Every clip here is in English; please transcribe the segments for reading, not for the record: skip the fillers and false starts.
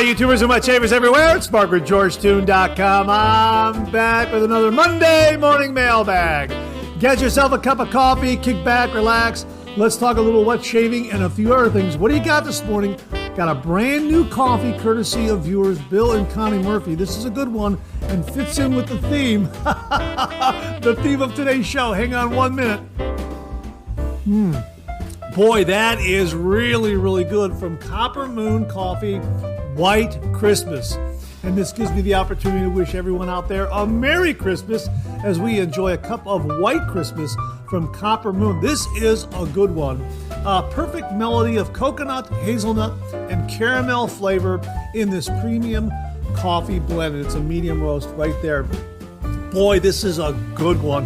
YouTubers and wet shavers everywhere. It's MargaretGeorgeTune.com. I'm back with another Monday Morning Mailbag. Get yourself a cup of coffee, kick back, relax. Let's talk a little wet shaving and a few other things. What do you got this morning? Got a brand new coffee courtesy of viewers Bill and Connie Murphy. This is a good one and fits in with the theme. The theme of today's show. Hang on 1 minute. Boy, that is really, really good from Copper Moon Coffee, White Christmas. And this gives me the opportunity to wish everyone out there a Merry Christmas as we enjoy a cup of White Christmas from Copper Moon. This is a good one. A perfect melody of coconut, hazelnut, and caramel flavor in this premium coffee blend. It's a medium roast right there. Boy, this is a good one.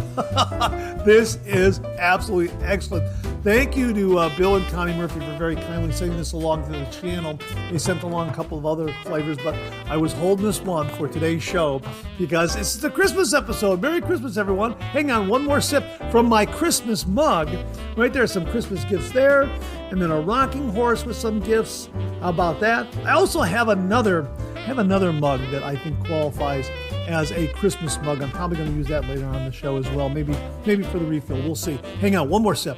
This is absolutely excellent. Thank you to Bill and Connie Murphy for very kindly sending this along to the channel. They sent along a couple of other flavors, but I was holding this one for today's show because this is the Christmas episode. Merry Christmas, everyone. Hang on, one more sip from my Christmas mug. Right there, some Christmas gifts there, and then a rocking horse with some gifts. How about that? I also have another mug that I think qualifies as a Christmas mug. I'm probably going to use that later on in the show as well. Maybe for the refill. We'll see. Hang on, one more sip.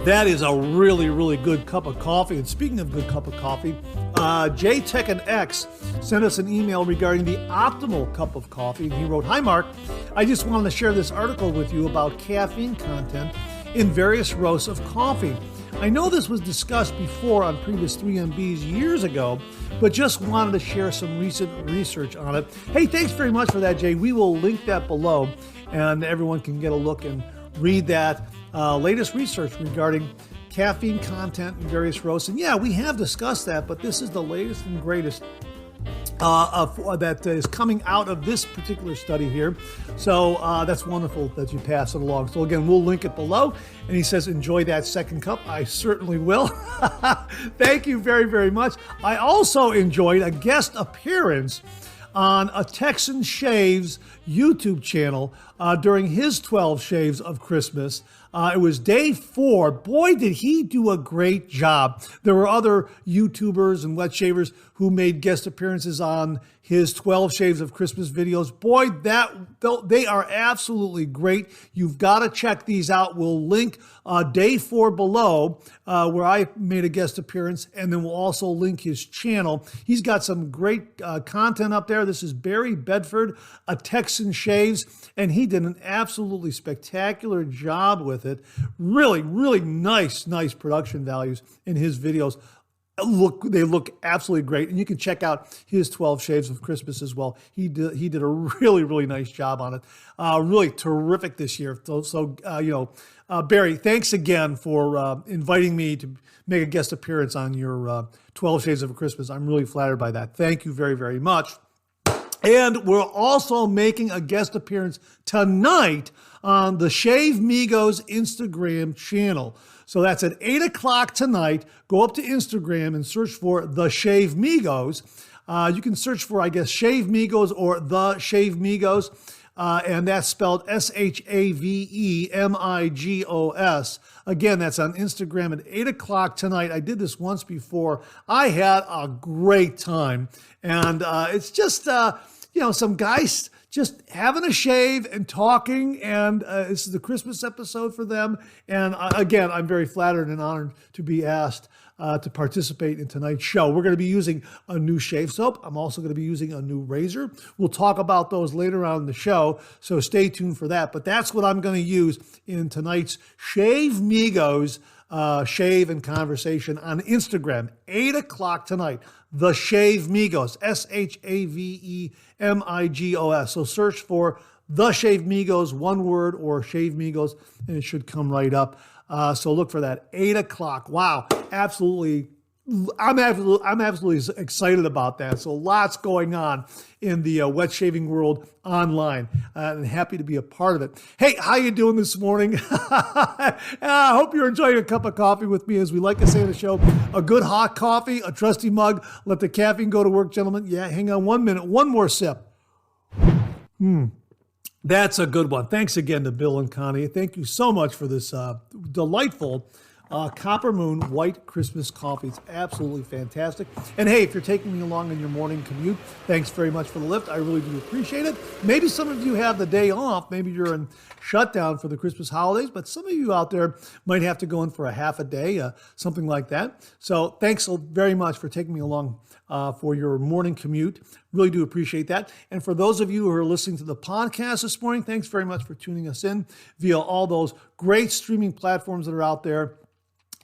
That is a really, really good cup of coffee. And speaking of good cup of coffee, Texan X sent us an email regarding the optimal cup of coffee. And he wrote, "Hi, Mark. I just wanted to share this article with you about caffeine content in various roasts of coffee. I know this was discussed before on previous 3MBs years ago, but just wanted to share some recent research on it." Hey, thanks very much for that, Jay. We will link that below, and everyone can get a look and read that latest research regarding caffeine content in various roasts. And yeah, we have discussed that, but this is the latest and greatest that is coming out of this particular study here. So that's wonderful that you pass it along. So again, we'll link it below. And he says, enjoy that second cup. I certainly will. Thank you very, very much. I also enjoyed a guest appearance on a Texan Shaves YouTube channel during his 12 shaves of Christmas. It was day 4. Boy, did he do a great job. There were other YouTubers and wet shavers who made guest appearances on his 12 shaves of Christmas videos. Boy, they are absolutely great. You've got to check these out. We'll link day 4 below where I made a guest appearance, and then we'll also link his channel. He's got some great content up there. This is Barry Bedford, a Texan Shaves, and he did an absolutely spectacular job with it. Really, really nice production values in his videos. They look absolutely great, and you can check out his 12 shaves of Christmas as well. He did a really, really nice job on it. Really terrific this year. Barry, thanks again for inviting me to make a guest appearance on your 12 Shades of Christmas. I'm really flattered by that. Thank you very, very much. And we're also making a guest appearance tonight on the Shave Migos Instagram channel. So that's at 8 o'clock tonight. Go up to Instagram and search for The Shave Migos. You can search for, I guess, Shave Migos or The Shave Migos. And that's spelled ShaveMigos. Again, that's on Instagram at 8 o'clock tonight. I did this once before. I had a great time. And it's just, some guys just having a shave and talking. And this is the Christmas episode for them. And again, I'm very flattered and honored to be asked to participate in tonight's show. We're going to be using a new shave soap. I'm also going to be using a new razor. We'll talk about those later on in the show, so stay tuned for that. But that's what I'm going to use in tonight's Shave Migos Shave and Conversation on Instagram, 8 o'clock tonight. The Shave Migos, ShaveMigos. So search for The Shave Migos, one word, or Shave Migos, and it should come right up. So look for that, 8 o'clock. Wow, absolutely. I'm absolutely excited about that. So lots going on in the wet shaving world online, and happy to be a part of it. Hey, how you doing this morning? I hope you're enjoying a cup of coffee with me. As we like to say in the show, a good hot coffee, a trusty mug. Let the caffeine go to work, gentlemen. Yeah, hang on 1 minute. One more sip. That's a good one. Thanks again to Bill and Connie. Thank you so much for this delightful Copper Moon White Christmas Coffee. It's absolutely fantastic. And hey, if you're taking me along on your morning commute, thanks very much for the lift. I really do appreciate it. Maybe some of you have the day off. Maybe you're in shutdown for the Christmas holidays, but some of you out there might have to go in for a half a day, something like that. So thanks very much for taking me along for your morning commute. Really do appreciate that. And for those of you who are listening to the podcast this morning, thanks very much for tuning us in via all those great streaming platforms that are out there.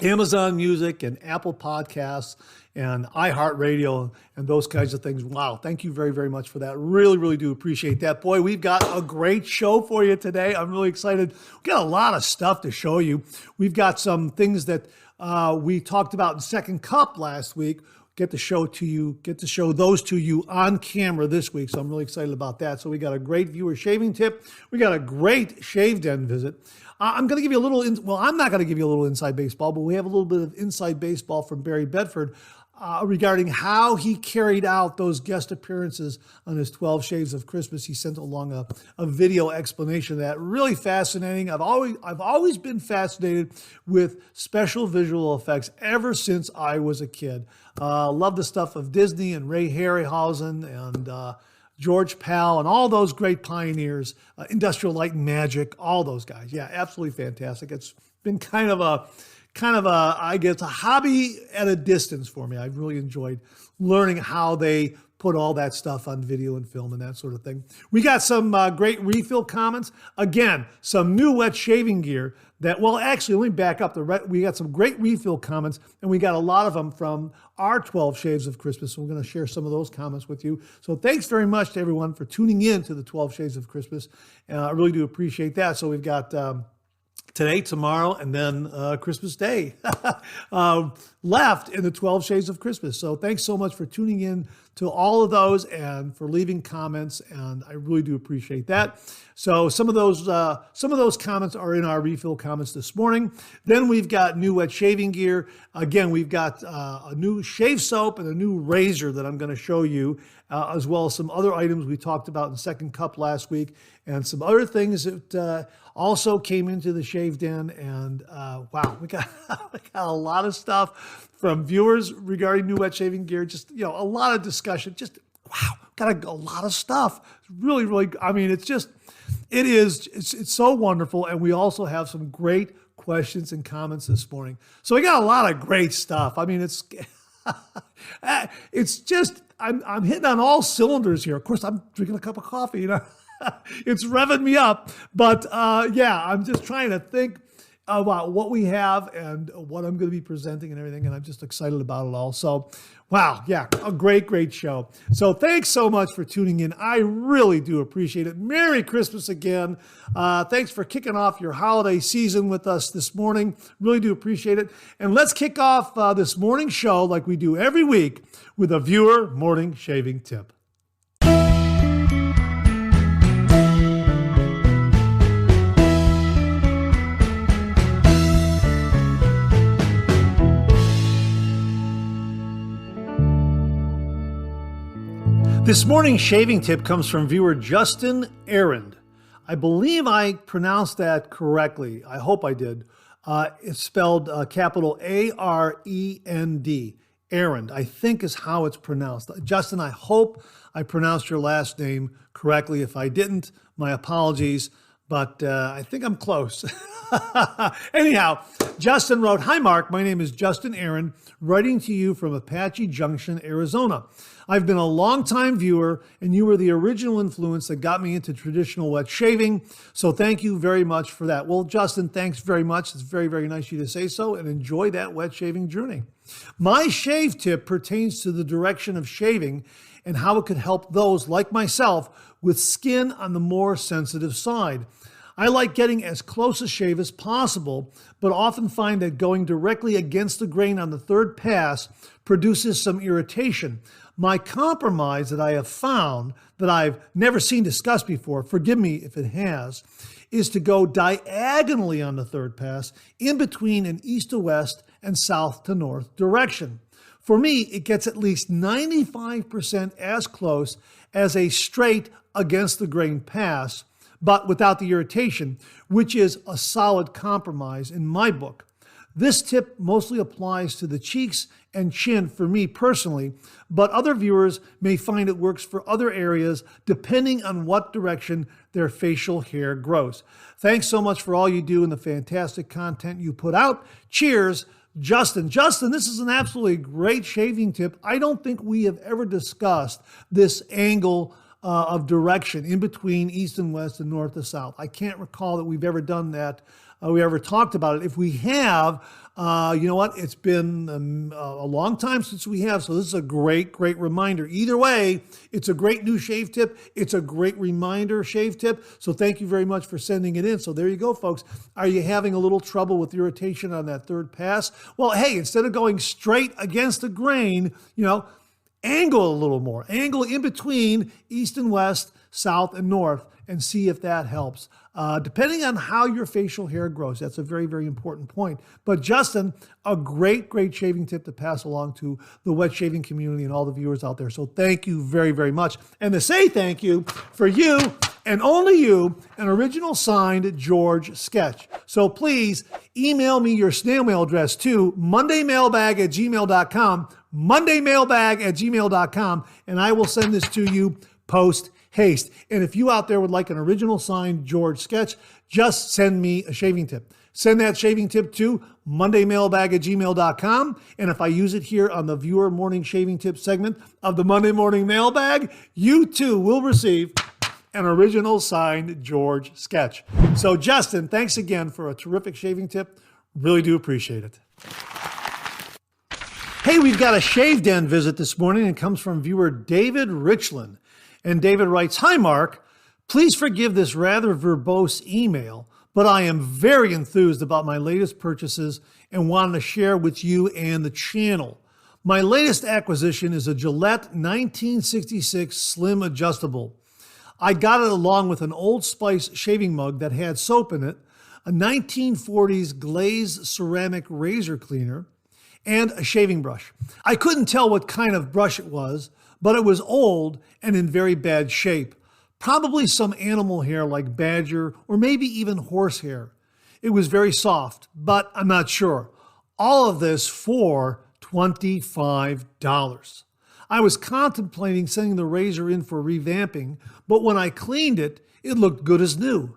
Amazon Music and Apple Podcasts and iHeartRadio and those kinds of things. Wow, thank you very, very much for that. Really, really do appreciate that. Boy, we've got a great show for you today. I'm really excited. We've got a lot of stuff to show you. We've got some things that we talked about in Second Cup last week. Get to show those to you on camera this week. So I'm really excited about that. So we got a great viewer shaving tip. We got a great shave den visit. I'm going to give you a little, I'm not going to give you a little inside baseball, but we have a little bit of inside baseball from Barry Bedford regarding how he carried out those guest appearances on his 12 Shades of Christmas. He sent along a video explanation of that. Really fascinating. I've always been fascinated with special visual effects ever since I was a kid. Love the stuff of Disney and Ray Harryhausen and George Pal and all those great pioneers, Industrial Light and Magic, all those guys. Yeah, absolutely fantastic. It's been kind of a, I guess, a hobby at a distance for me. I've really enjoyed learning how they put all that stuff on video and film and that sort of thing. We got some great refill comments. Again, some new wet shaving gear that, well, actually, let me back up. We got some great refill comments, and we got a lot of them from our 12 Shades of Christmas. So we're going to share some of those comments with you. So thanks very much to everyone for tuning in to the 12 Shades of Christmas. I really do appreciate that. So we've got today, tomorrow, and then Christmas Day left in the 12 Shades of Christmas. So thanks so much for tuning in to all of those and for leaving comments, and I really do appreciate that. So some of those comments are in our refill comments this morning. Then we've got new wet shaving gear. Again, we've got a new shave soap and a new razor that I'm going to show you, as well as some other items we talked about in Second Cup last week, and some other things that also came into the shave den. And wow, we got a lot of stuff from viewers regarding new wet shaving gear. Just, a lot of discussion. Just, wow, got a lot of stuff. Really, really, I mean, it's so wonderful. And we also have some great questions and comments this morning. So we got a lot of great stuff. I mean, it's just, I'm hitting on all cylinders here. Of course, I'm drinking a cup of coffee, It's revving me up. But yeah, I'm just trying to think about what we have and what I'm going to be presenting and everything. And I'm just excited about it all. So, wow. Yeah, a great, great show. So thanks so much for tuning in. I really do appreciate it. Merry Christmas again. Thanks for kicking off your holiday season with us this morning. Really do appreciate it. And let's kick off this morning show like we do every week with a viewer morning shaving tip. This morning's shaving tip comes from viewer Justin Arian. I believe I pronounced that correctly. I hope I did. It's spelled capital A-R-E-N-D. Arian, I think is how it's pronounced. Justin, I hope I pronounced your last name correctly. If I didn't, my apologies, but I think I'm close. Anyhow, Justin wrote, "Hi, Mark. My name is Justin Arian, writing to you from Apache Junction, Arizona. I've been a longtime viewer, and you were the original influence that got me into traditional wet shaving, so thank you very much for that." Well, Justin, thanks very much. It's very, very nice of you to say so, and enjoy that wet shaving journey. My shave tip pertains to the direction of shaving and how it could help those like myself with skin on the more sensitive side. I like getting as close a shave as possible, but often find that going directly against the grain on the third pass produces some irritation. My compromise that I have found, that I've never seen discussed before, forgive me if it has, is to go diagonally on the third pass in between an east to west and south to north direction. For me, it gets at least 95% as close as a straight against the grain pass, but without the irritation, which is a solid compromise in my book. This tip mostly applies to the cheeks and chin for me personally, but other viewers may find it works for other areas depending on what direction their facial hair grows. Thanks so much for all you do and the fantastic content you put out. Cheers, Justin. Justin, this is an absolutely great shaving tip. I don't think we have ever discussed this angle of direction in between east and west and north to south. I can't recall that we've ever done that. We ever talked about it. If we have, you know what? It's been a long time since we have, so this is a great reminder. Either way, it's a great new shave tip. It's a great reminder shave tip. So thank you very much for sending it in. So there you go, folks. Are you having a little trouble with irritation on that third pass? Well, hey, instead of going straight against the grain, angle a little more. Angle in between east and west, south and north, and see if that helps. Depending on how your facial hair grows, that's a very important point. But Justin, a great shaving tip to pass along to the wet shaving community and all the viewers out there. So thank you very much. And to say thank you, for you and only you, an original signed George sketch. So please email me your snail mail address to mondaymailbag@gmail.com, mondaymailbag@gmail.com, and I will send this to you post haste. And if you out there would like an original signed George sketch, just send me a shaving tip. Send that shaving tip to mondaymailbag@gmail.com. And if I use it here on the viewer morning shaving tip segment of the Monday Morning Mailbag, you too will receive an original signed George sketch. So Justin, thanks again for a terrific shaving tip. Really do appreciate it. Hey, we've got a Shave Den visit this morning. It comes from viewer David Richland. And David writes, "Hi, Mark. Please forgive this rather verbose email, but I am very enthused about my latest purchases and wanted to share with you and the channel. My latest acquisition is a Gillette 1966 Slim Adjustable. I got it along with an Old Spice shaving mug that had soap in it, a 1940s glazed ceramic razor cleaner, and a shaving brush. I couldn't tell what kind of brush it was, but it was old and in very bad shape. Probably some animal hair like badger or maybe even horse hair. It was very soft, but I'm not sure. All of this for $25. I was contemplating sending the razor in for revamping, but when I cleaned it, it looked good as new.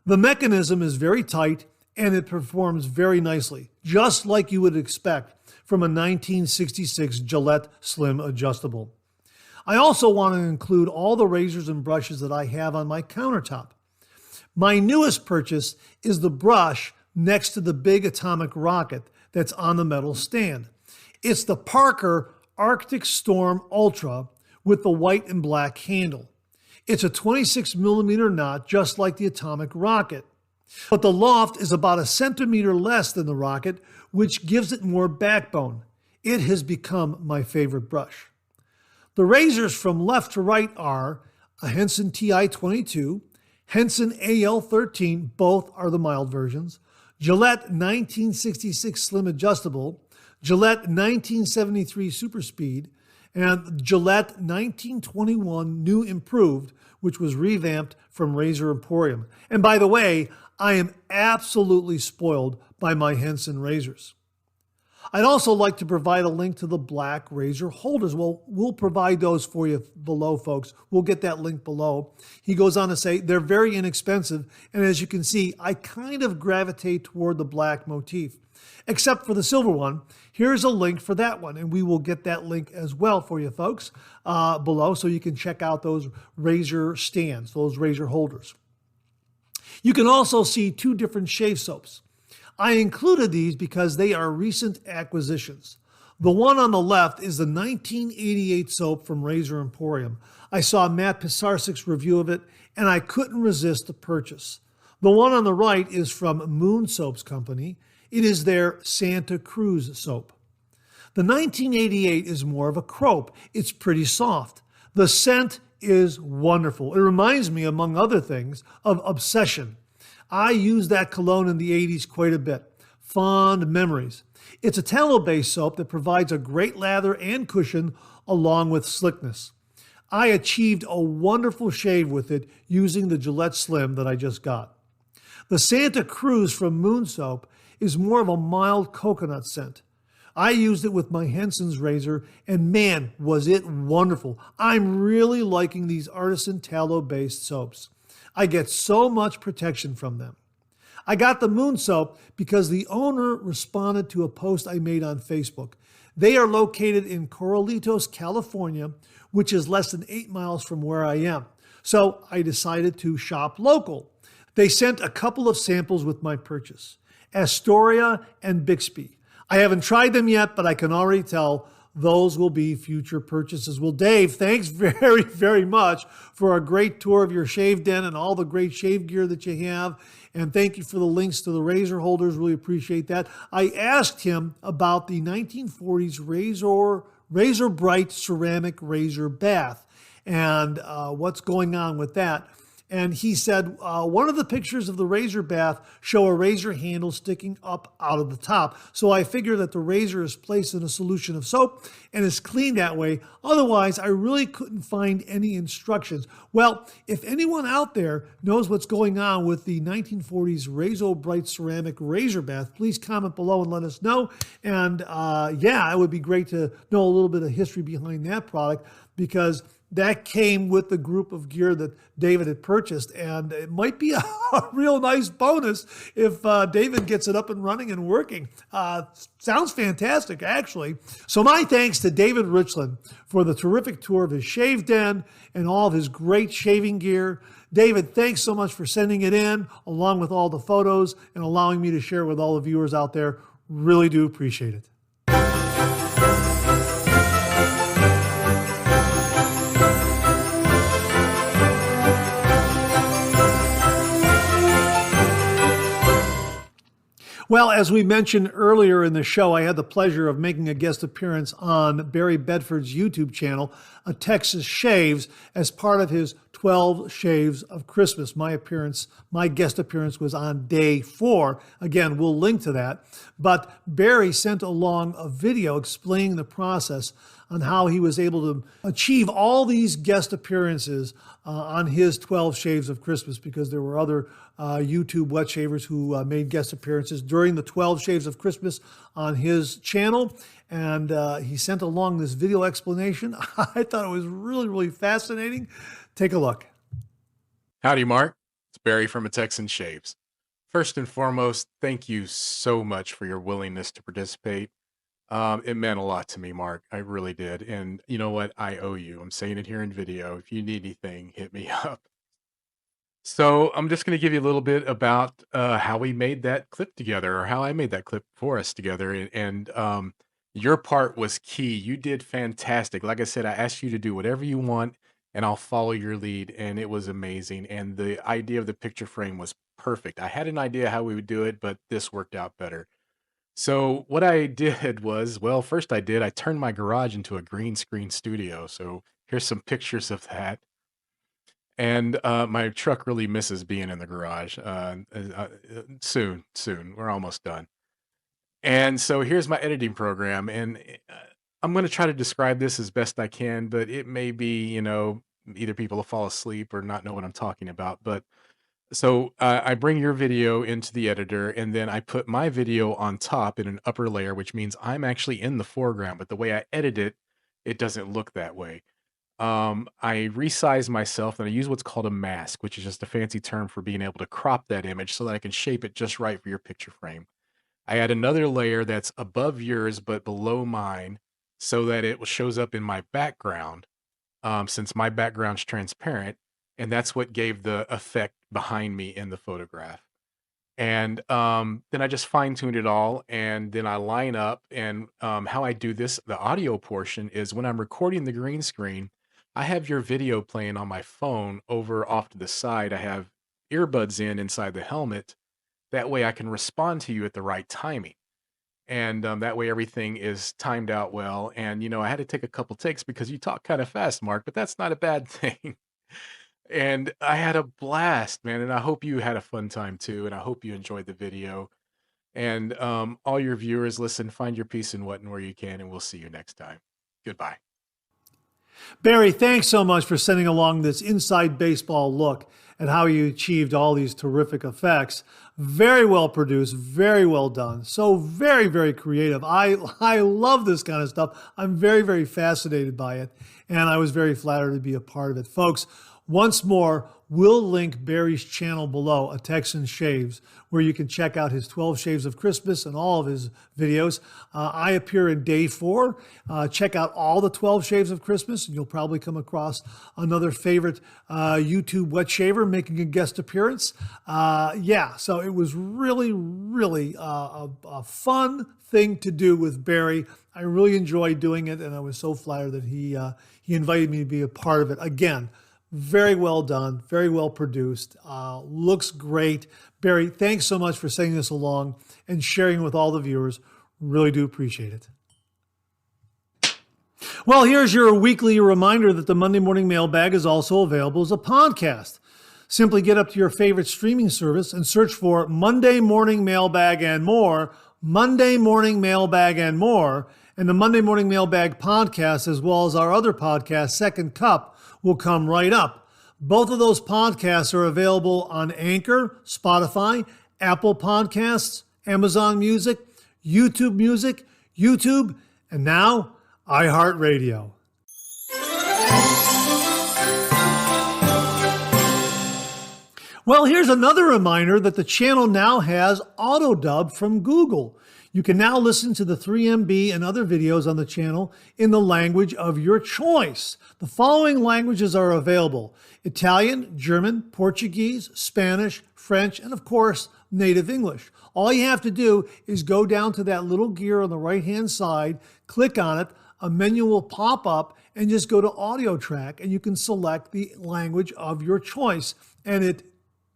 The mechanism is very tight and it performs very nicely, just like you would expect from a 1966 Gillette Slim Adjustable. I also want to include all the razors and brushes that I have on my countertop. My newest purchase is the brush next to the big atomic rocket that's on the metal stand. It's the Parker Arctic Storm Ultra with the white and black handle. It's a 26 millimeter knot, just like the atomic rocket. But the loft is about a centimeter less than the rocket, which gives it more backbone. It has become my favorite brush. The razors from left to right are a Henson TI-22, Henson AL-13, both are the mild versions, Gillette 1966 Slim Adjustable, Gillette 1973 Super Speed, and Gillette 1921 New Improved, which was revamped from Razor Emporium. And by the way, I am absolutely spoiled by my Henson razors. I'd also like to provide a link to the black razor holders. Well, we'll provide those for you below, folks. We'll get that link below. He goes on to say, they're very inexpensive, and as you can see, I kind of gravitate toward the black motif. Except for the silver one. Here's a link for that one, and we will get that link as well for you, folks, below, so you can check out those razor stands, those razor holders. You can also see two different shave soaps. I included these because they are recent acquisitions. The one on the left is the 1988 soap from Razor Emporium. I saw Matt Pisarcik's review of it, and I couldn't resist the purchase. The one on the right is from Moon Soaps Company. It is their Santa Cruz soap. The 1988 is more of a crope. It's pretty soft. The scent is wonderful. It reminds me, among other things, of Obsession. I used that cologne in the 80s quite a bit. Fond memories. It's a tallow-based soap that provides a great lather and cushion along with slickness. I achieved a wonderful shave with it using the Gillette Slim that I just got. The Santa Cruz from Moon Soap is more of a mild coconut scent. I used it with my Henson's razor, and man, was it wonderful. I'm really liking these artisan tallow-based soaps. I get so much protection from them. I got the Moon soap because the owner responded to a post I made on Facebook. They are located in Corralitos, California, which is less than 8 miles from where I am. So I decided to shop local. They sent a couple of samples with my purchase, Astoria and Bixby. I haven't tried them yet, but I can already tell those will be future purchases. Well, Dave, thanks very, very much for a great tour of your shave den and all the great shave gear that you have. And thank you for the links to the razor holders. Really appreciate that. I asked him about the 1940s Razor Bright ceramic razor bath and what's going on with that. And he said one of the pictures of the razor bath show a razor handle sticking up out of the top. So I figure that the razor is placed in a solution of soap and is cleaned that way. Otherwise, I really couldn't find any instructions. Well, if anyone out there knows what's going on with the 1940s Razor Bright ceramic razor bath, please comment below and let us know. And yeah, it would be great to know a little bit of history behind that product, because that came with the group of gear that David had purchased, and it might be a real nice bonus if David gets it up and running and working. Sounds fantastic, actually. So my thanks to David Richland for the terrific tour of his shave den and all of his great shaving gear. David, thanks so much for sending it in, along with all the photos, and allowing me to share with all the viewers out there. Really do appreciate it. Well, as we mentioned earlier in the show, I had the pleasure of making a guest appearance on Barry Bedford's YouTube channel, A Texas Shaves, as part of his 12 Shaves of Christmas. My guest appearance was on day 4. Again, we'll link to that. But Barry sent along a video explaining the process on how he was able to achieve all these guest appearances on his 12 Shaves of Christmas, because there were other YouTube wet shavers who made guest appearances during the 12 Shaves of Christmas on his channel. And he sent along this video explanation. I thought it was really, really fascinating. Take a look. Howdy, Mark. It's Barry from A Texan Shaves. First and foremost, thank you so much for your willingness to participate. It meant a lot to me, Mark. I really did. And you know what? I owe you. I'm saying it here in video. If you need anything, hit me up. So I'm just going to give you a little bit about how we made that clip together, or how I made that clip for us together. And your part was key. You did fantastic. Like I said, I asked you to do whatever you want, and I'll follow your lead. And it was amazing. And the idea of the picture frame was perfect. I had an idea how we would do it, but this worked out better. So what I did was, well, first I turned my garage into a green screen studio. So here's some pictures of that. And my truck really misses being in the garage. Soon, we're almost done. And so here's my editing program. And I'm going to try to describe this as best I can, but it may be, either people will fall asleep or not know what I'm talking about. But so I bring your video into the editor, and then I put my video on top in an upper layer, which means I'm actually in the foreground. But the way I edit it, it doesn't look that way. I resize myself, and I use what's called a mask, which is just a fancy term for being able to crop that image so that I can shape it just right for your picture frame. I add another layer that's above yours but below mine, so that it shows up in my background, since my background's transparent, and that's what gave the effect behind me in the photograph. And then I just fine-tuned it all, and then I line up. And how I do this, the audio portion, is when I'm recording the green screen, I have your video playing on my phone over off to the side. I have earbuds inside the helmet. That way I can respond to you at the right timing. And that way everything is timed out well. And, I had to take a couple takes because you talk kind of fast, Mark, but that's not a bad thing. And I had a blast, man. And I hope you had a fun time too. And I hope you enjoyed the video. And all your viewers, listen, find your peace in what and where you can. And we'll see you next time. Goodbye. Barry, thanks so much for sending along this inside baseball look at how you achieved all these terrific effects. Very well produced, very well done. So very, very creative. I love this kind of stuff. I'm very, very fascinated by it, and I was very flattered to be a part of it. Folks, once more, we'll link Barry's channel below, A Texan Shaves, where you can check out his 12 Shaves of Christmas and all of his videos. I appear in day 4. Check out all the 12 Shaves of Christmas, and you'll probably come across another favorite YouTube wet shaver making a guest appearance. So it was really, really a fun thing to do with Barry. I really enjoyed doing it, and I was so flattered that he invited me to be a part of it. Again, very well done, very well produced, looks great. Barry, thanks so much for sending this along and sharing with all the viewers. Really do appreciate it. Well, here's your weekly reminder that the Monday Morning Mailbag is also available as a podcast. Simply get up to your favorite streaming service and search for Monday Morning Mailbag and More, Monday Morning Mailbag and More, and the Monday Morning Mailbag podcast, as well as our other podcast, Second Cup, will come right up. Both of those podcasts are available on Anchor, Spotify, Apple Podcasts, Amazon Music, YouTube, and now iHeartRadio. Well, here's another reminder that the channel now has auto-dub from Google. You can now listen to the 3MB and other videos on the channel in the language of your choice. The following languages are available: Italian, German, Portuguese, Spanish, French, and of course, native English. All you have to do is go down to that little gear on the right-hand side, click on it, a menu will pop up, and just go to audio track, and you can select the language of your choice, and it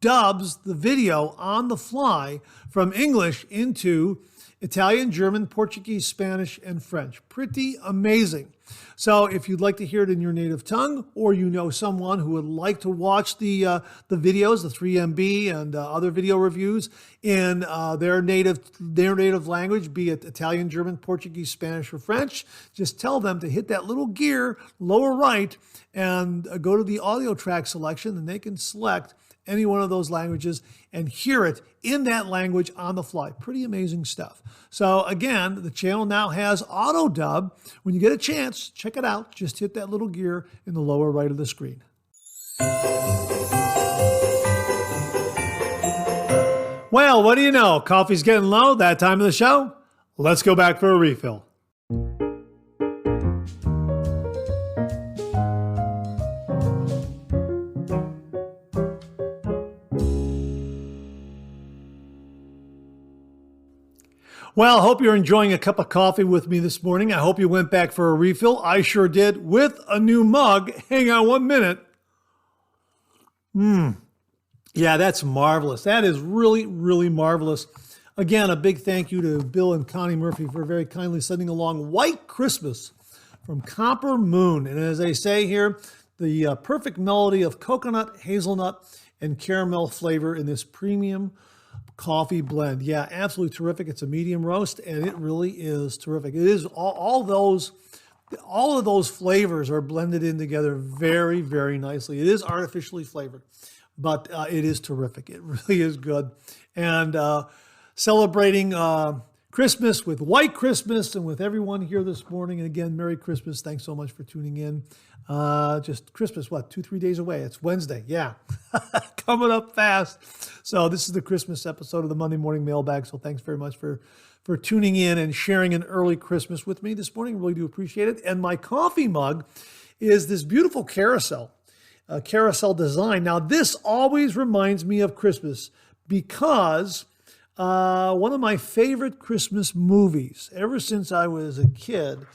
dubs the video on the fly from English into Italian, German, Portuguese, Spanish, and French. Pretty amazing. So if you'd like to hear it in your native tongue, or you know someone who would like to watch the videos, the 3MB and other video reviews in their native language, be it Italian, German, Portuguese, Spanish, or French, just tell them to hit that little gear lower right and go to the audio track selection, and they can select any one of those languages and hear it in that language on the fly. Pretty amazing stuff. So again, the channel now has auto dub. When you get a chance, check it out. Just hit that little gear in the lower right of the screen. Well, what do you know? Coffee's getting low. That time of the show. Let's go back for a refill. Well, hope you're enjoying a cup of coffee with me this morning. I hope you went back for a refill. I sure did, with a new mug. Hang on 1 minute. Yeah, that's marvelous. That is really, really marvelous. Again, a big thank you to Bill and Connie Murphy for very kindly sending along White Christmas from Copper Moon. And as they say here, the perfect melody of coconut, hazelnut, and caramel flavor in this premium coffee blend. Yeah, absolutely terrific. It's a medium roast, and it really is terrific. It is all of those flavors are blended in together very, very nicely. It is artificially flavored, but it is terrific. It really is good. And celebrating Christmas with White Christmas and with everyone here this morning. And again, Merry Christmas. Thanks so much for tuning in. Just Christmas, 2-3 days away. It's Wednesday. Yeah, coming up fast. So this is the Christmas episode of the Monday Morning Mailbag. So thanks very much for tuning in and sharing an early Christmas with me this morning. Really do appreciate it. And my coffee mug is this beautiful carousel design. Now, this always reminds me of Christmas because one of my favorite Christmas movies, ever since I was a kid,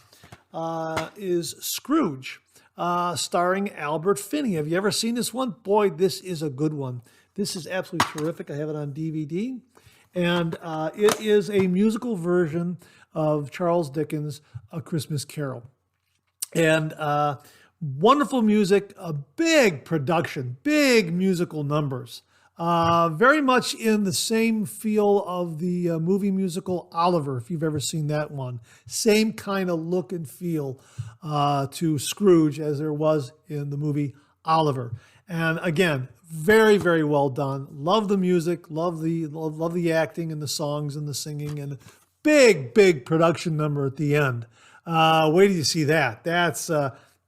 is Scrooge, starring Albert Finney. Have you ever seen this one? Boy, this is a good one. This is absolutely terrific. I have it on DVD. And it is a musical version of Charles Dickens' A Christmas Carol. And wonderful music, a big production, big musical numbers. Very much in the same feel of the movie musical Oliver, if you've ever seen that one. Same kind of look and feel to Scrooge as there was in the movie Oliver. And again, very, very well done. Love the music, love the acting and the songs and the singing, and big, big production number at the end. Wait till you see that. That's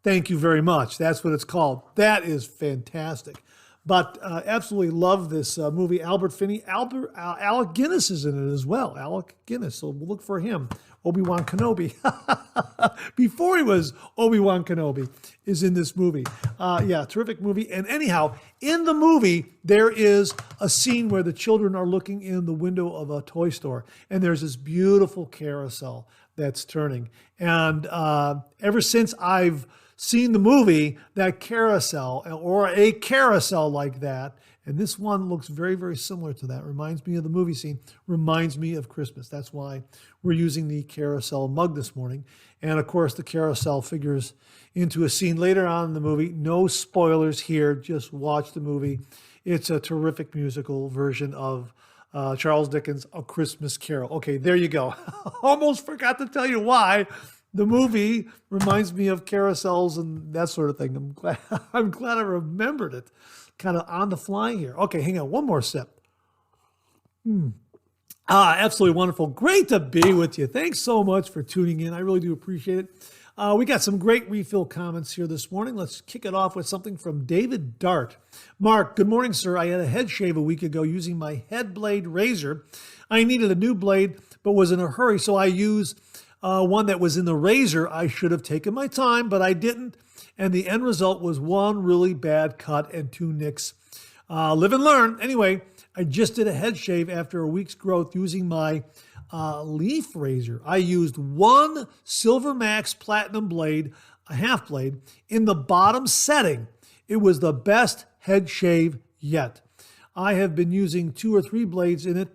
thank you very much. That's what it's called. That is fantastic. But absolutely love this movie. Albert Finney. Alec Guinness is in it as well. Alec Guinness. So we'll look for him. Obi-Wan Kenobi. Before he was Obi-Wan Kenobi is in this movie. Yeah, terrific movie. And anyhow, in the movie, there is a scene where the children are looking in the window of a toy store. And there's this beautiful carousel that's turning. And ever since I've seen the movie, that carousel or a carousel like that, and this one looks very, very similar to that. Reminds me of the movie scene, reminds me of Christmas. That's why we're using the carousel mug this morning. And of course, the carousel figures into a scene later on in the movie. No spoilers here, just watch the movie. It's a terrific musical version of Charles Dickens' A Christmas Carol. Okay, there you go. Almost forgot to tell you why. The movie reminds me of carousels and that sort of thing. I'm glad I remembered it, kind of on the fly here. Okay, hang on, one more sip. Absolutely wonderful. Great to be with you. Thanks so much for tuning in. I really do appreciate it. We got some great refill comments here this morning. Let's kick it off with something from David Dart. Mark, good morning, sir. I had a head shave a week ago using my head blade razor. I needed a new blade, but was in a hurry, so I used one that was in the razor. I should have taken my time, but I didn't. And the end result was one really bad cut and two nicks. Live and learn. Anyway, I just did a head shave after a week's growth using my leaf razor. I used one Silver Max Platinum blade, a half blade, in the bottom setting. It was the best head shave yet. I have been using 2 or 3 blades in it,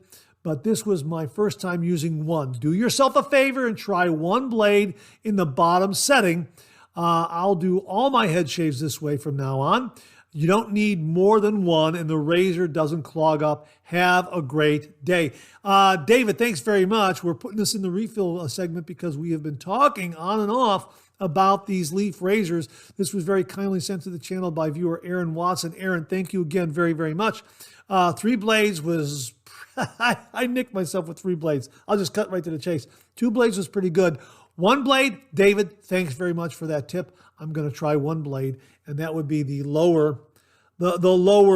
but this was my first time using one. Do yourself a favor and try one blade in the bottom setting. I'll do all my head shaves this way from now on. You don't need more than one, and the razor doesn't clog up. Have a great day. David, thanks very much. We're putting this in the refill segment because we have been talking on and off about these leaf razors. This was very kindly sent to the channel by viewer Aaron Watson. Aaron, thank you again very, very much. 3 blades was... I nicked myself with 3 blades. I'll just cut right to the chase. 2 blades was pretty good. 1 blade, David, thanks very much for that tip. I'm going to try 1 blade, and that would be the lower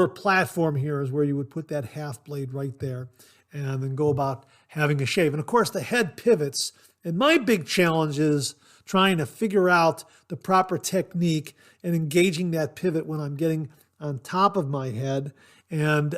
platform here is where you would put that half blade right there and then go about having a shave. And of course, the head pivots. And my big challenge is trying to figure out the proper technique and engaging that pivot when I'm getting on top of my head. And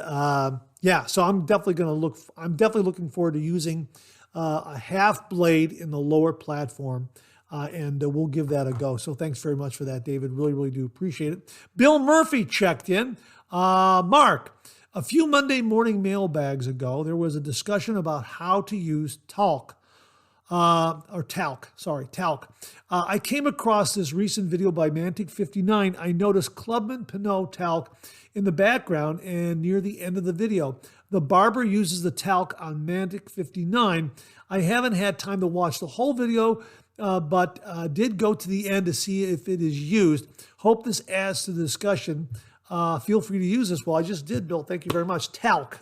yeah, so I'm definitely looking forward to using a half blade in the lower platform, and we'll give that a go. So thanks very much for that, David. Really, really do appreciate it. Bill Murphy checked in. Mark, a few Monday morning mailbags ago, there was a discussion about how to use talc. Talc. I came across this recent video by Mantic59. I noticed Clubman Pinot talc in the background and near the end of the video. The barber uses the talc on Mantic59. I haven't had time to watch the whole video, but did go to the end to see if it is used. Hope this adds to the discussion. Feel free to use this. Well, I just did, Bill. Thank you very much. Talc.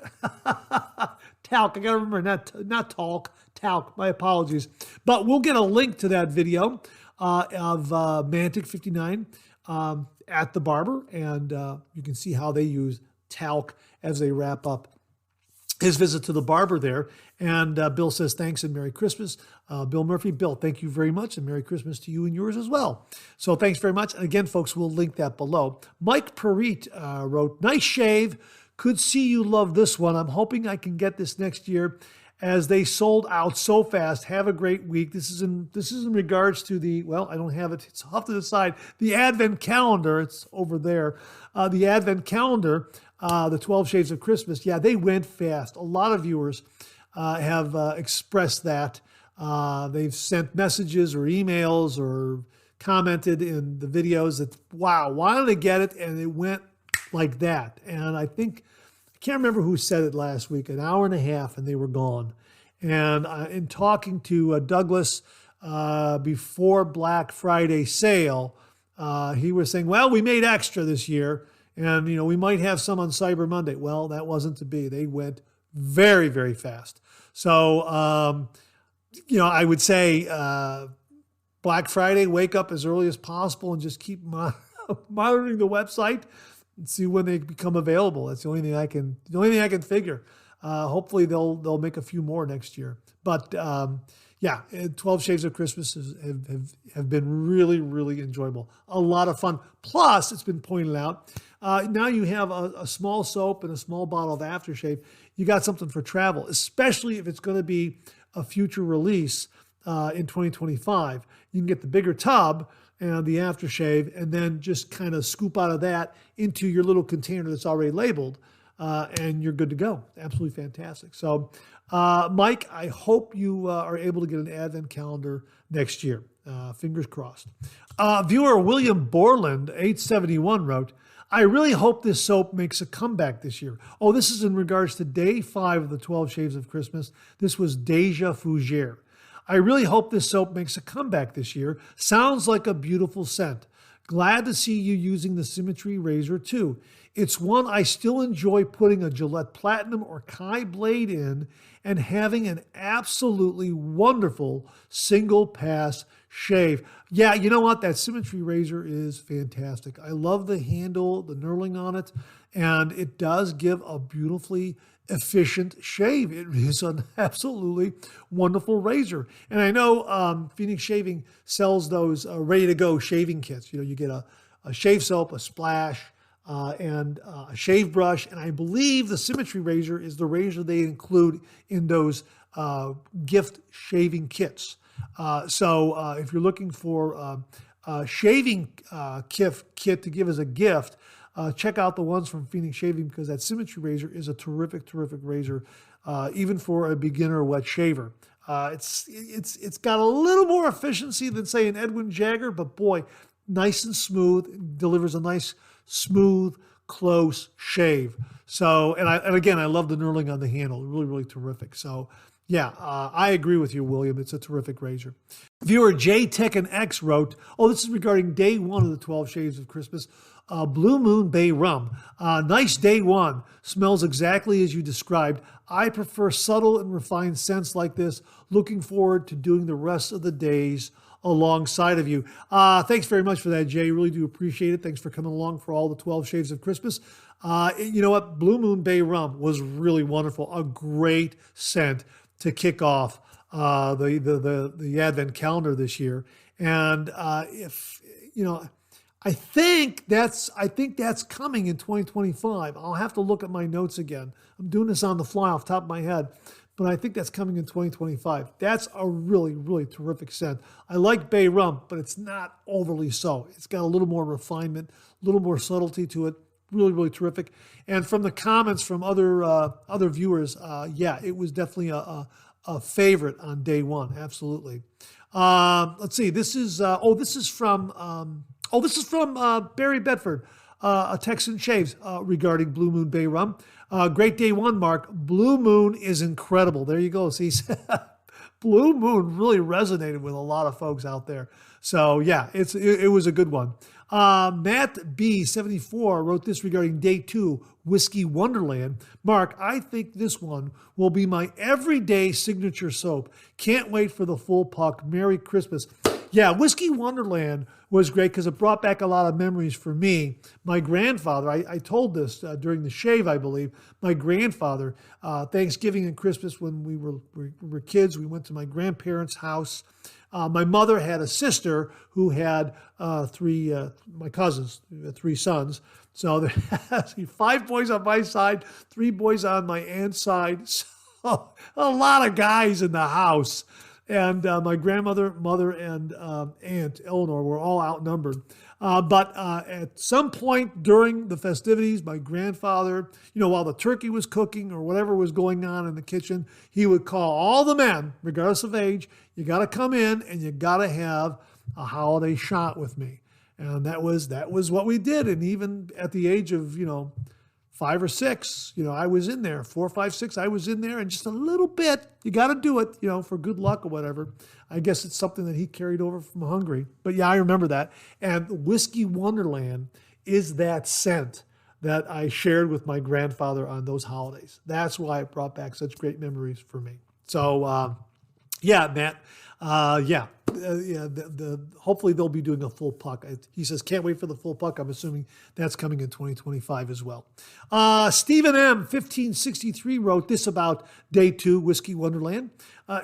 Talc. I got to remember, not talc. Talc. My apologies. But we'll get a link to that video of Mantic59 at the barber, and you can see how they use talc as they wrap up his visit to the barber there. And Bill says, thanks and Merry Christmas. Bill Murphy, Bill, thank you very much, and Merry Christmas to you and yours as well. So thanks very much. And again, folks, we'll link that below. Mike Parit wrote, nice shave. Could see you love this one. I'm hoping I can get this next year as they sold out so fast. Have a great week. This is in regards to the, well, I don't have it. It's off to the side. The Advent calendar. It's over there. The Advent calendar, the 12 Shades of Christmas. Yeah, they went fast. A lot of viewers have expressed that. They've sent messages or emails or commented in the videos that, wow, wanted to get it, and it went like that. And I think, I can't remember who said it last week, an hour and a half and they were gone. And in talking to Douglas before Black Friday sale, he was saying, well, we made extra this year and, we might have some on Cyber Monday. Well, that wasn't to be. They went very, very fast. So, I would say Black Friday, wake up as early as possible and just keep monitoring the website and see when they become available. That's the only thing I can figure. Hopefully they'll make a few more next year. But 12 Shades of Christmas have been really, really enjoyable. A lot of fun. Plus, it's been pointed out, now you have a small soap and a small bottle of aftershave. You got something for travel, especially if it's going to be a future release in 2025. You can get the bigger tub and the aftershave and then just kind of scoop out of that into your little container that's already labeled. And you're good to go. Absolutely fantastic. So, Mike, I hope you are able to get an advent calendar next year. Fingers crossed. Viewer William Borland, 871, wrote, I really hope this soap makes a comeback this year. Oh, this is in regards to day 5 of the 12 Shades of Christmas. This was Deja Fougere. I really hope this soap makes a comeback this year. Sounds like a beautiful scent. Glad to see you using the Symmetry razor too. It's one I still enjoy putting a Gillette Platinum or Kai blade in and having an absolutely wonderful single pass shave. Yeah, you know what? That Symmetry razor is fantastic. I love the handle, the knurling on it, and it does give a beautifully efficient shave. It is an absolutely wonderful razor. And I know Phoenix Shaving sells those ready-to-go shaving kits. You get a shave soap, a splash, and a shave brush. And I believe the Symmetry razor is the razor they include in those gift shaving kits. So if you're looking for a shaving kit to give as a gift, check out the ones from Phoenix Shaving because that Symmetry razor is a terrific, terrific razor, even for a beginner wet shaver. It's got a little more efficiency than, say, an Edwin Jagger, but boy, nice and smooth, delivers a nice, smooth, close shave. So, and again, I love the knurling on the handle, really, really terrific. So, yeah, I agree with you, William. It's a terrific razor. Viewer J Tekken X wrote, this is regarding day 1 of the 12 Shades of Christmas. Blue Moon Bay Rum. Nice day 1. Smells exactly as you described. I prefer subtle and refined scents like this. Looking forward to doing the rest of the days alongside of you. Thanks very much for that, Jay. Really do appreciate it. Thanks for coming along for all the 12 Shades of Christmas. You know what? Blue Moon Bay Rum was really wonderful. A great scent to kick off the Advent calendar this year. And I think that's coming in 2025. I'll have to look at my notes again. I'm doing this on the fly off the top of my head, but I think that's coming in 2025. That's a really, really terrific scent. I like Bay Rum, but it's not overly so. It's got a little more refinement, a little more subtlety to it. Really, really terrific. And from the comments from other viewers, it was definitely a favorite on day 1. Absolutely. Let's see. This is from Barry Bedford, a Texan Shaves, regarding Blue Moon Bay Rum. Great day 1, Mark. Blue Moon is incredible. There you go. See, Blue Moon really resonated with a lot of folks out there. So yeah, it was a good one. Matt B74 wrote this regarding day 2, Whiskey Wonderland. Mark, I think this one will be my everyday signature soap. Can't wait for the full puck. Merry Christmas. Yeah, Whiskey Wonderland was great because it brought back a lot of memories for me. My grandfather, I told this during the shave, I believe. My grandfather, Thanksgiving and Christmas when we were kids, we went to my grandparents' house. My mother had a sister who had my cousins, 3 sons. So there's 5 boys on my side, 3 boys on my aunt's side. So a lot of guys in the house. And my grandmother, mother, and aunt Eleanor were all outnumbered. But at some point during the festivities, my grandfather, while the turkey was cooking or whatever was going on in the kitchen, he would call all the men, regardless of age, you got to come in and you got to have a holiday shot with me. And that was what we did. And even at the age of, 5 or 6, I was in there. 4, 5, 6, I was in there, and just a little bit. You got to do it, for good luck or whatever. I guess it's something that he carried over from Hungary. But yeah, I remember that. And Whiskey Wonderland is that scent that I shared with my grandfather on those holidays. That's why it brought back such great memories for me. So, yeah, Matt. Hopefully they'll be doing a full puck. He says, can't wait for the full puck. I'm assuming that's coming in 2025 as well. Stephen M. 1563 wrote this about Day 2 Whiskey Wonderland.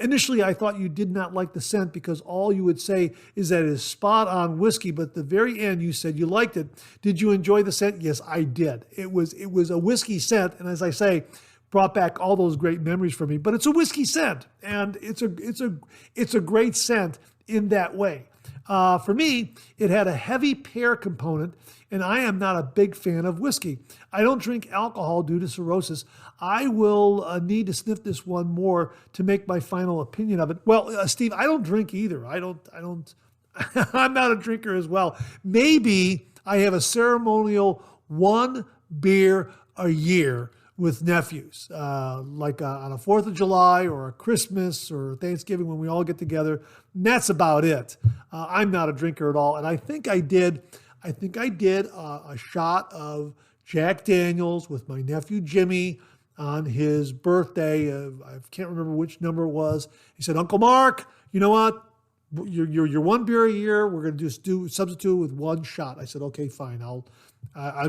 Initially, I thought you did not like the scent because all you would say is that it is spot on whiskey, but at the very end you said you liked it. Did you enjoy the scent? Yes, I did. It was a whiskey scent, and as I say, brought back all those great memories for me. But it's a whiskey scent, and it's a great scent in that way. For me, it had a heavy pear component, and I am not a big fan of whiskey. I don't drink alcohol due to cirrhosis. I will need to sniff this one more to make my final opinion of it. Well, Steve, I don't drink either. I don't. I'm not a drinker as well. Maybe I have a ceremonial 1 beer a year with nephews, like on a 4th of July or a Christmas or Thanksgiving when we all get together. And that's about it. I'm not a drinker at all. And I think I did a shot of Jack Daniels with my nephew Jimmy on his birthday. I can't remember which number it was. He said, Uncle Mark, you know what? You're 1 beer a year. We're going to just substitute with 1 shot. I said, okay, fine. I'll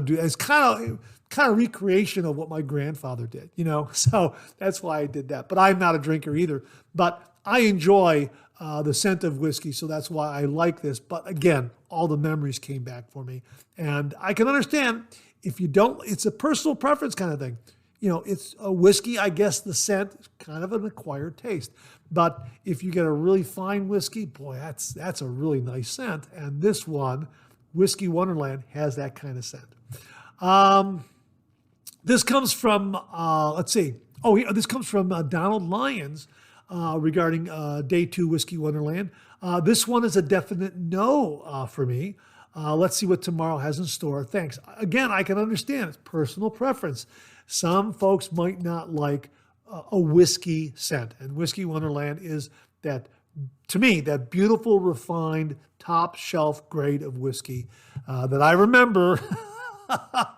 do. It's kind of recreation of what my grandfather did, So that's why I did that. But I'm not a drinker either. But I enjoy the scent of whiskey, so that's why I like this. But again, all the memories came back for me, and I can understand if you don't. It's a personal preference kind of thing. It's a whiskey. I guess the scent is kind of an acquired taste. But if you get a really fine whiskey, boy, that's a really nice scent. And this one, Whiskey Wonderland, has that kind of scent. This comes from, this comes from Donald Lyons regarding Day 2 Whiskey Wonderland. This one is a definite no for me. Let's see what tomorrow has in store. Thanks. Again, I can understand. It's personal preference. Some folks might not like a whiskey scent. And Whiskey Wonderland is that, to me, that beautiful, refined, top shelf grade of whiskey that I remember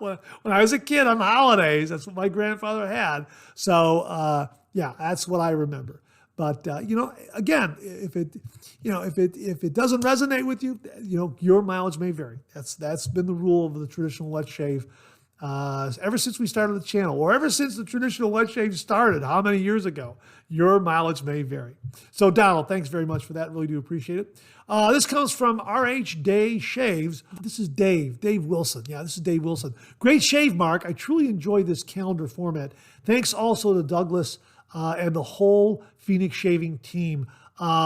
when I was a kid on holidays. That's what my grandfather had. So, that's what I remember. But, again, if it doesn't resonate with you, your mileage may vary. That's been the rule of the traditional wet shave ever since we started the channel, or ever since the traditional wet shave started, how many years ago. Your mileage may vary. So, Donald, thanks very much for that. Really do appreciate it. This comes from RH Day Shaves. This is Dave Wilson. Yeah, this is Dave Wilson. Great shave, Mark. I truly enjoy this calendar format. Thanks also to Douglas and the whole Phonix shaving team.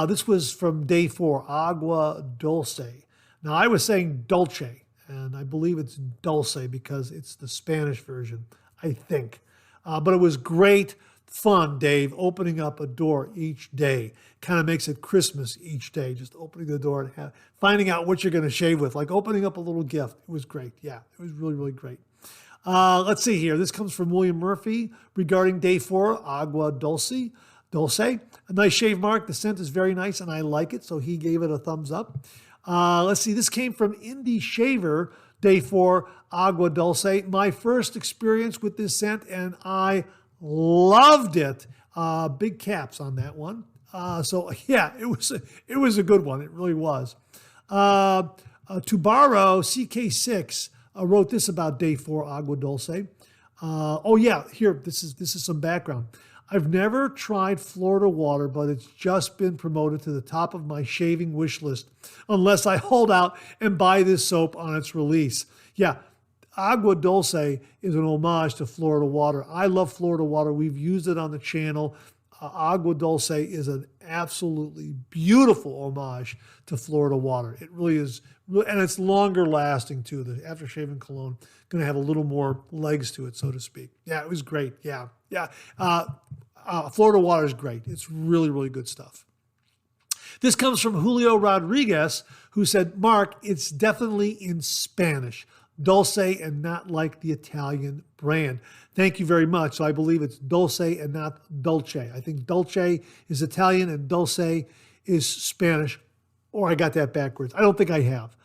This was from Day 4, Agua Dulce. Now, I was saying Dolce, and I believe it's Dulce because it's the Spanish version, I think. But it was great fun, Dave, opening up a door each day. Kind of makes it Christmas each day, just opening the door and finding out what you're going to shave with, like opening up a little gift. It was great. Yeah, it was really, really great. Let's see here. This comes from William Murphy regarding Day 4, Agua Dulce. A nice shave, Mark. The scent is very nice, and I like it, so he gave it a thumbs up. Let's see. This came from Indie Shaver, Day 4, Agua Dulce. My first experience with this scent, and I loved it. Big caps on that one. So yeah, it was a good one. It really was. Tubaro CK6 wrote this about Day 4 Agua Dulce. Here, this is some background. I've never tried Florida water, but it's just been promoted to the top of my shaving wish list, unless I hold out and buy this soap on its release. Yeah, Agua Dulce is an homage to Florida water. I love Florida water. We've used it on the channel. Agua Dulce is an absolutely beautiful homage to Florida water. It really is, and it's longer lasting too. The after-shaving cologne going to have a little more legs to it, so to speak. Yeah, it was great. Yeah. Florida water is great. It's really, really good stuff. This comes from Julio Rodriguez, who said, Mark, it's definitely in Spanish. Dulce and not like the Italian brand. Thank you very much. So I believe it's Dulce and not Dolce. I think Dolce is Italian and Dulce is Spanish, or I got that backwards. I don't think I have.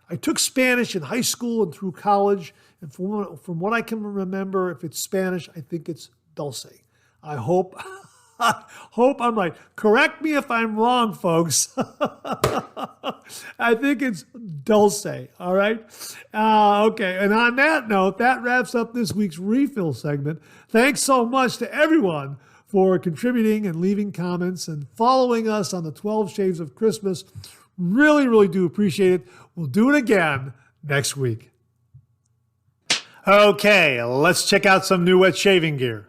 I took Spanish in high school and through college, and from what I can remember, if it's Spanish, I think it's Dulce. I hope I'm right. Correct me if I'm wrong, folks. I think it's Dulce, all right? Okay, and on that note, that wraps up this week's refill segment. Thanks so much to everyone for contributing and leaving comments and following us on the 12 Shades of Christmas. Really, really do appreciate it. We'll do it again next week. Okay, let's check out some new wet shaving gear.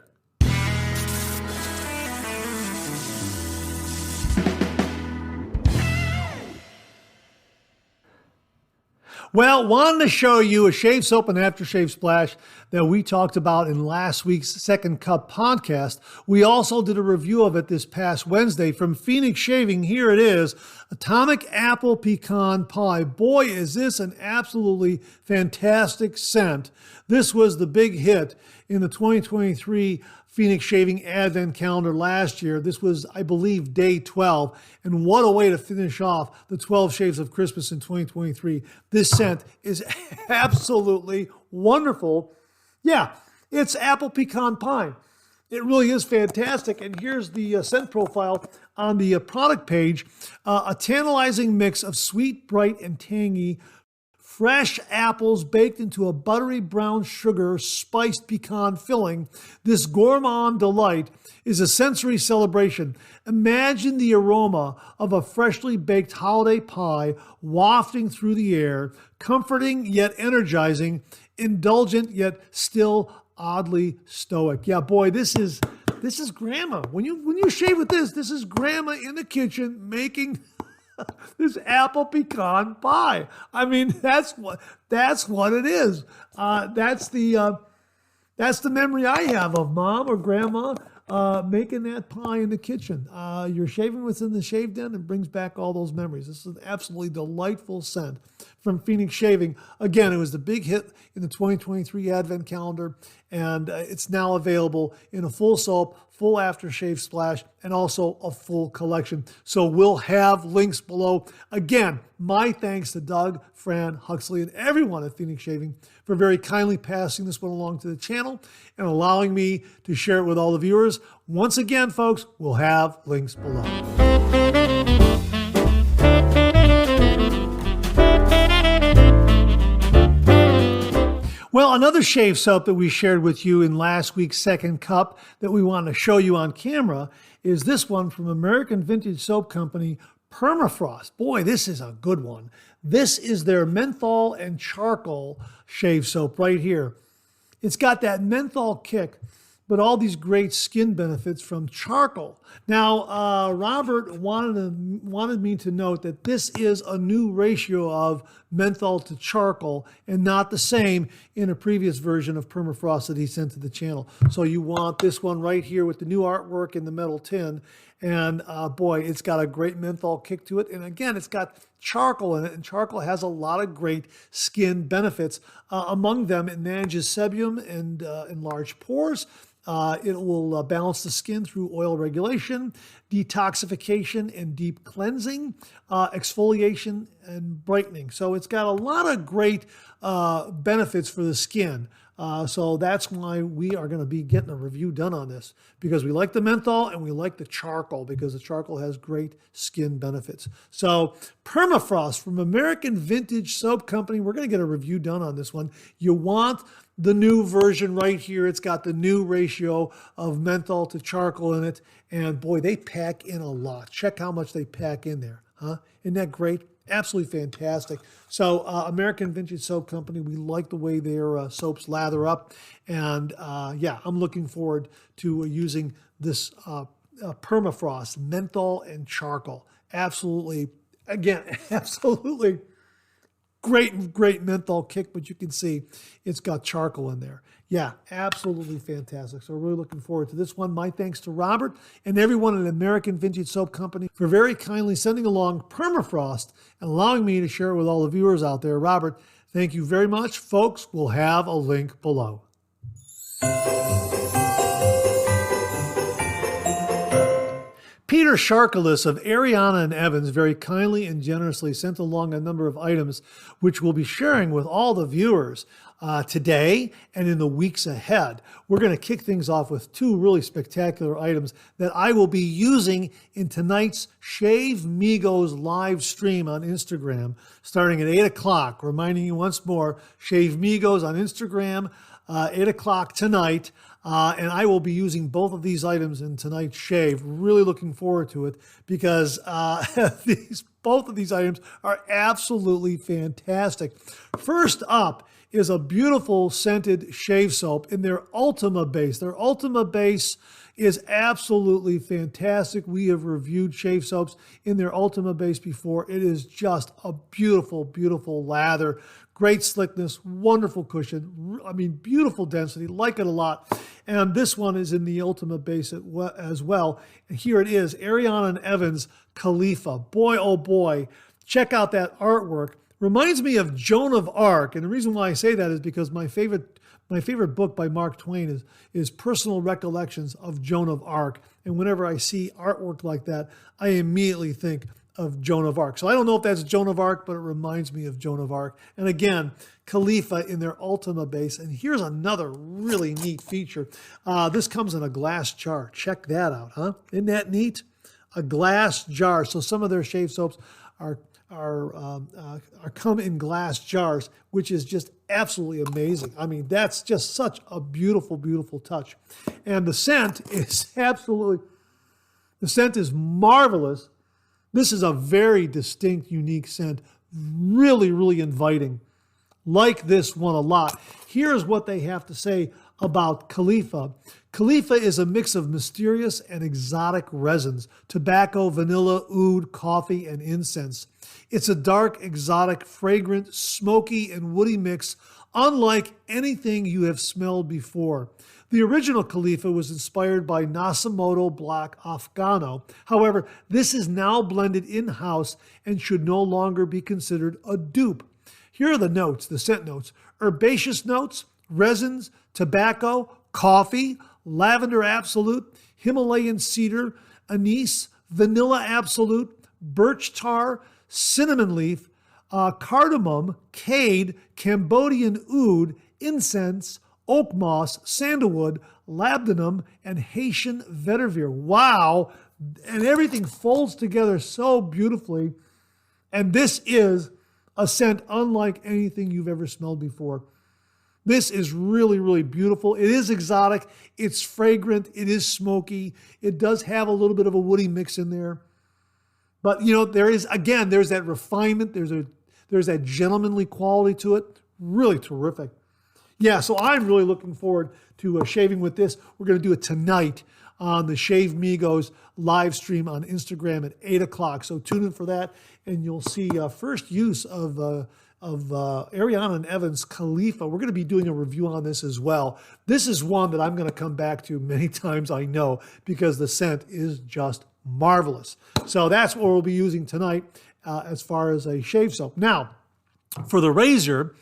Well, wanted to show you a shave soap and aftershave splash that we talked about in last week's Second Cup podcast. We also did a review of it this past Wednesday from Phonix Shaving. Here it is, Atomic Apple Pecan Pie. Boy, is this an absolutely fantastic scent. This was the big hit in the 2023 Phonix Shaving Advent Calendar last year. This was, I believe, day 12. And what a way to finish off the 12 Shades of Christmas in 2023. This scent is absolutely wonderful. Yeah, it's apple pecan pie. It really is fantastic. And here's the scent profile on the product page. A tantalizing mix of sweet, bright, and tangy fresh apples baked into a buttery brown sugar spiced pecan filling. This gourmand delight is a sensory celebration. Imagine the aroma of a freshly baked holiday pie wafting through the air, comforting yet energizing, indulgent yet still oddly stoic. Yeah, boy, this is grandma. When you shave with this is grandma in the kitchen making this apple pecan pie. I mean, that's what it is. That's the memory I have of mom or grandma making that pie in the kitchen. You're shaving within the shave den and brings back all those memories. This is an absolutely delightful scent from Phonix Shaving. Again, it was the big hit in the 2023 Advent Calendar, and it's now available in a full soap, full aftershave splash, and also a full collection. So we'll have links below. Again, my thanks to Doug, Fran, Huxley, and everyone at Phonix Shaving for very kindly passing this one along to the channel and allowing me to share it with all the viewers. Once again, folks, we'll have links below. Well, another shave soap that we shared with you in last week's Second Cup that we want to show you on camera is this one from American Vintage Soap Company, Permafrost. Boy, this is a good one. This is their menthol and charcoal shave soap right here. It's got that menthol kick, but all these great skin benefits from charcoal. Now, Robert wanted me to note that this is a new ratio of menthol to charcoal and not the same in a previous version of Permafrost that he sent to the channel. So you want this one right here with the new artwork in the metal tin. And boy, it's got a great menthol kick to it. And again, it's got charcoal in it, and charcoal has a lot of great skin benefits. Among them, it manages sebum and enlarged pores. It will balance the skin through oil regulation, detoxification and deep cleansing, exfoliation and brightening. So it's got a lot of great benefits for the skin. So that's why we are going to be getting a review done on this, because we like the menthol and we like the charcoal, because the charcoal has great skin benefits. So Permafrost from American Vintage Soap Company, we're going to get a review done on this one. You want the new version right here. It's got the new ratio of menthol to charcoal in it. And boy, they pack in a lot. Check how much they pack in there. Huh? Isn't that great? Absolutely fantastic. So American Vintage Soap Company, we like the way their soaps lather up. And yeah, I'm looking forward to using this Permafrost menthol and charcoal. Absolutely, again, absolutely great menthol kick, but you can see it's got charcoal in there. Yeah, absolutely fantastic. So really looking forward to this one. My thanks to Robert and everyone at American Vintage Soap Company for very kindly sending along Permafrost and allowing me to share it with all the viewers out there. Robert, thank you very much. Folks, we'll have a link below. Peter Sharkalis of Arian and Evans very kindly and generously sent along a number of items which we'll be sharing with all the viewers today and in the weeks ahead. We're going to kick things off with two really spectacular items that I will be using in tonight's Shave Migos live stream on Instagram starting at 8 o'clock. Reminding you once more, Shave Migos on Instagram, 8 o'clock tonight. And I will be using both of these items in tonight's shave. Really looking forward to it because both of these items are absolutely fantastic. First up is a beautiful scented shave soap in their Ultima base. Their Ultima base is absolutely fantastic. We have reviewed shave soaps in their Ultima base before. It is just a beautiful, beautiful lather. Great slickness, wonderful cushion. I mean, beautiful density, like it a lot. And this one is in the Ultima base as well. And here it is, Arian and Evans Khalifa. Boy, oh boy, check out that artwork. Reminds me of Joan of Arc. And the reason why I say that is because my favorite book by Mark Twain is Personal Recollections of Joan of Arc. And whenever I see artwork like that, I immediately think of Joan of Arc. So I don't know if that's Joan of Arc, but it reminds me of Joan of Arc. And again, Khalifa in their Ultima base. And here's another really neat feature. This comes in a glass jar. Check that out, huh? Isn't that neat? A glass jar. So some of their shave soaps are come in glass jars, which is just absolutely amazing. I mean, that's just such a beautiful, beautiful touch. And the scent is marvelous. This is a very distinct, unique scent. Really, really inviting. Like this one a lot. Here's what they have to say about Khalifa. Khalifa is a mix of mysterious and exotic resins, tobacco, vanilla, oud, coffee, and incense. It's a dark, exotic, fragrant, smoky, and woody mix, unlike anything you have smelled before. The original Khalifa was inspired by Nasamoto Black Afghano. However, this is now blended in-house and should no longer be considered a dupe. Here are the notes, the scent notes. Herbaceous notes, resins, tobacco, coffee, lavender absolute, Himalayan cedar, anise, vanilla absolute, birch tar, cinnamon leaf, cardamom, cade, Cambodian oud, incense, oak moss, sandalwood, labdanum, and Haitian vetiver. Wow! And everything folds together so beautifully. And this is a scent unlike anything you've ever smelled before. This is really, really beautiful. It is exotic. It's fragrant. It is smoky. It does have a little bit of a woody mix in there. But, you know, there's that refinement. There's that gentlemanly quality to it. Really terrific. Yeah, so I'm really looking forward to shaving with this. We're going to do it tonight on the Shave Migos live stream on Instagram at 8 o'clock. So tune in for that, and you'll see first use of Arian and Evans Khalifa. We're going to be doing a review on this as well. This is one that I'm going to come back to many times, I know, because the scent is just marvelous. So that's what we'll be using tonight as far as a shave soap. Now, for the razor,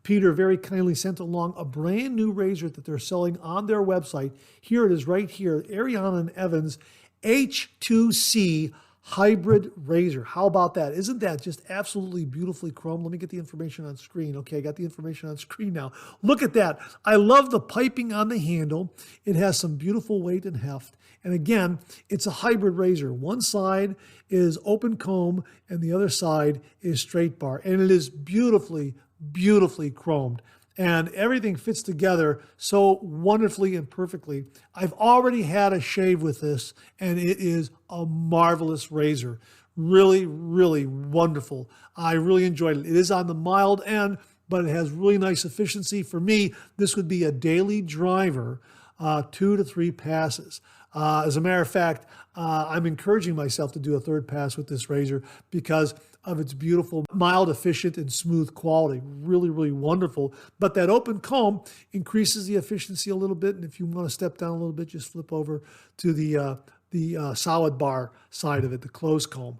Peter very kindly sent along a brand new razor that they're selling on their website. Here it is right here, Arian and Evans H2C hybrid razor. How about that? Isn't that just absolutely beautifully chromed? Let me get the information on screen. Okay, I got the information on screen now. Look at that. I love the piping on the handle. It has some beautiful weight and heft. And again, it's a hybrid razor. One side is open comb and the other side is straight bar. And it is beautifully, beautifully chromed. And everything fits together so wonderfully and perfectly. I've already had a shave with this, and it is a marvelous razor. Really, really wonderful. I really enjoyed it. It is on the mild end, but it has really nice efficiency. For me, this would be a daily driver, 2 to 3 passes. As a matter of fact, I'm encouraging myself to do a third pass with this razor because of its beautiful, mild, efficient, and smooth quality. Really, really wonderful. But that open comb increases the efficiency a little bit. And if you want to step down a little bit, just flip over to the solid bar side of it, the closed comb,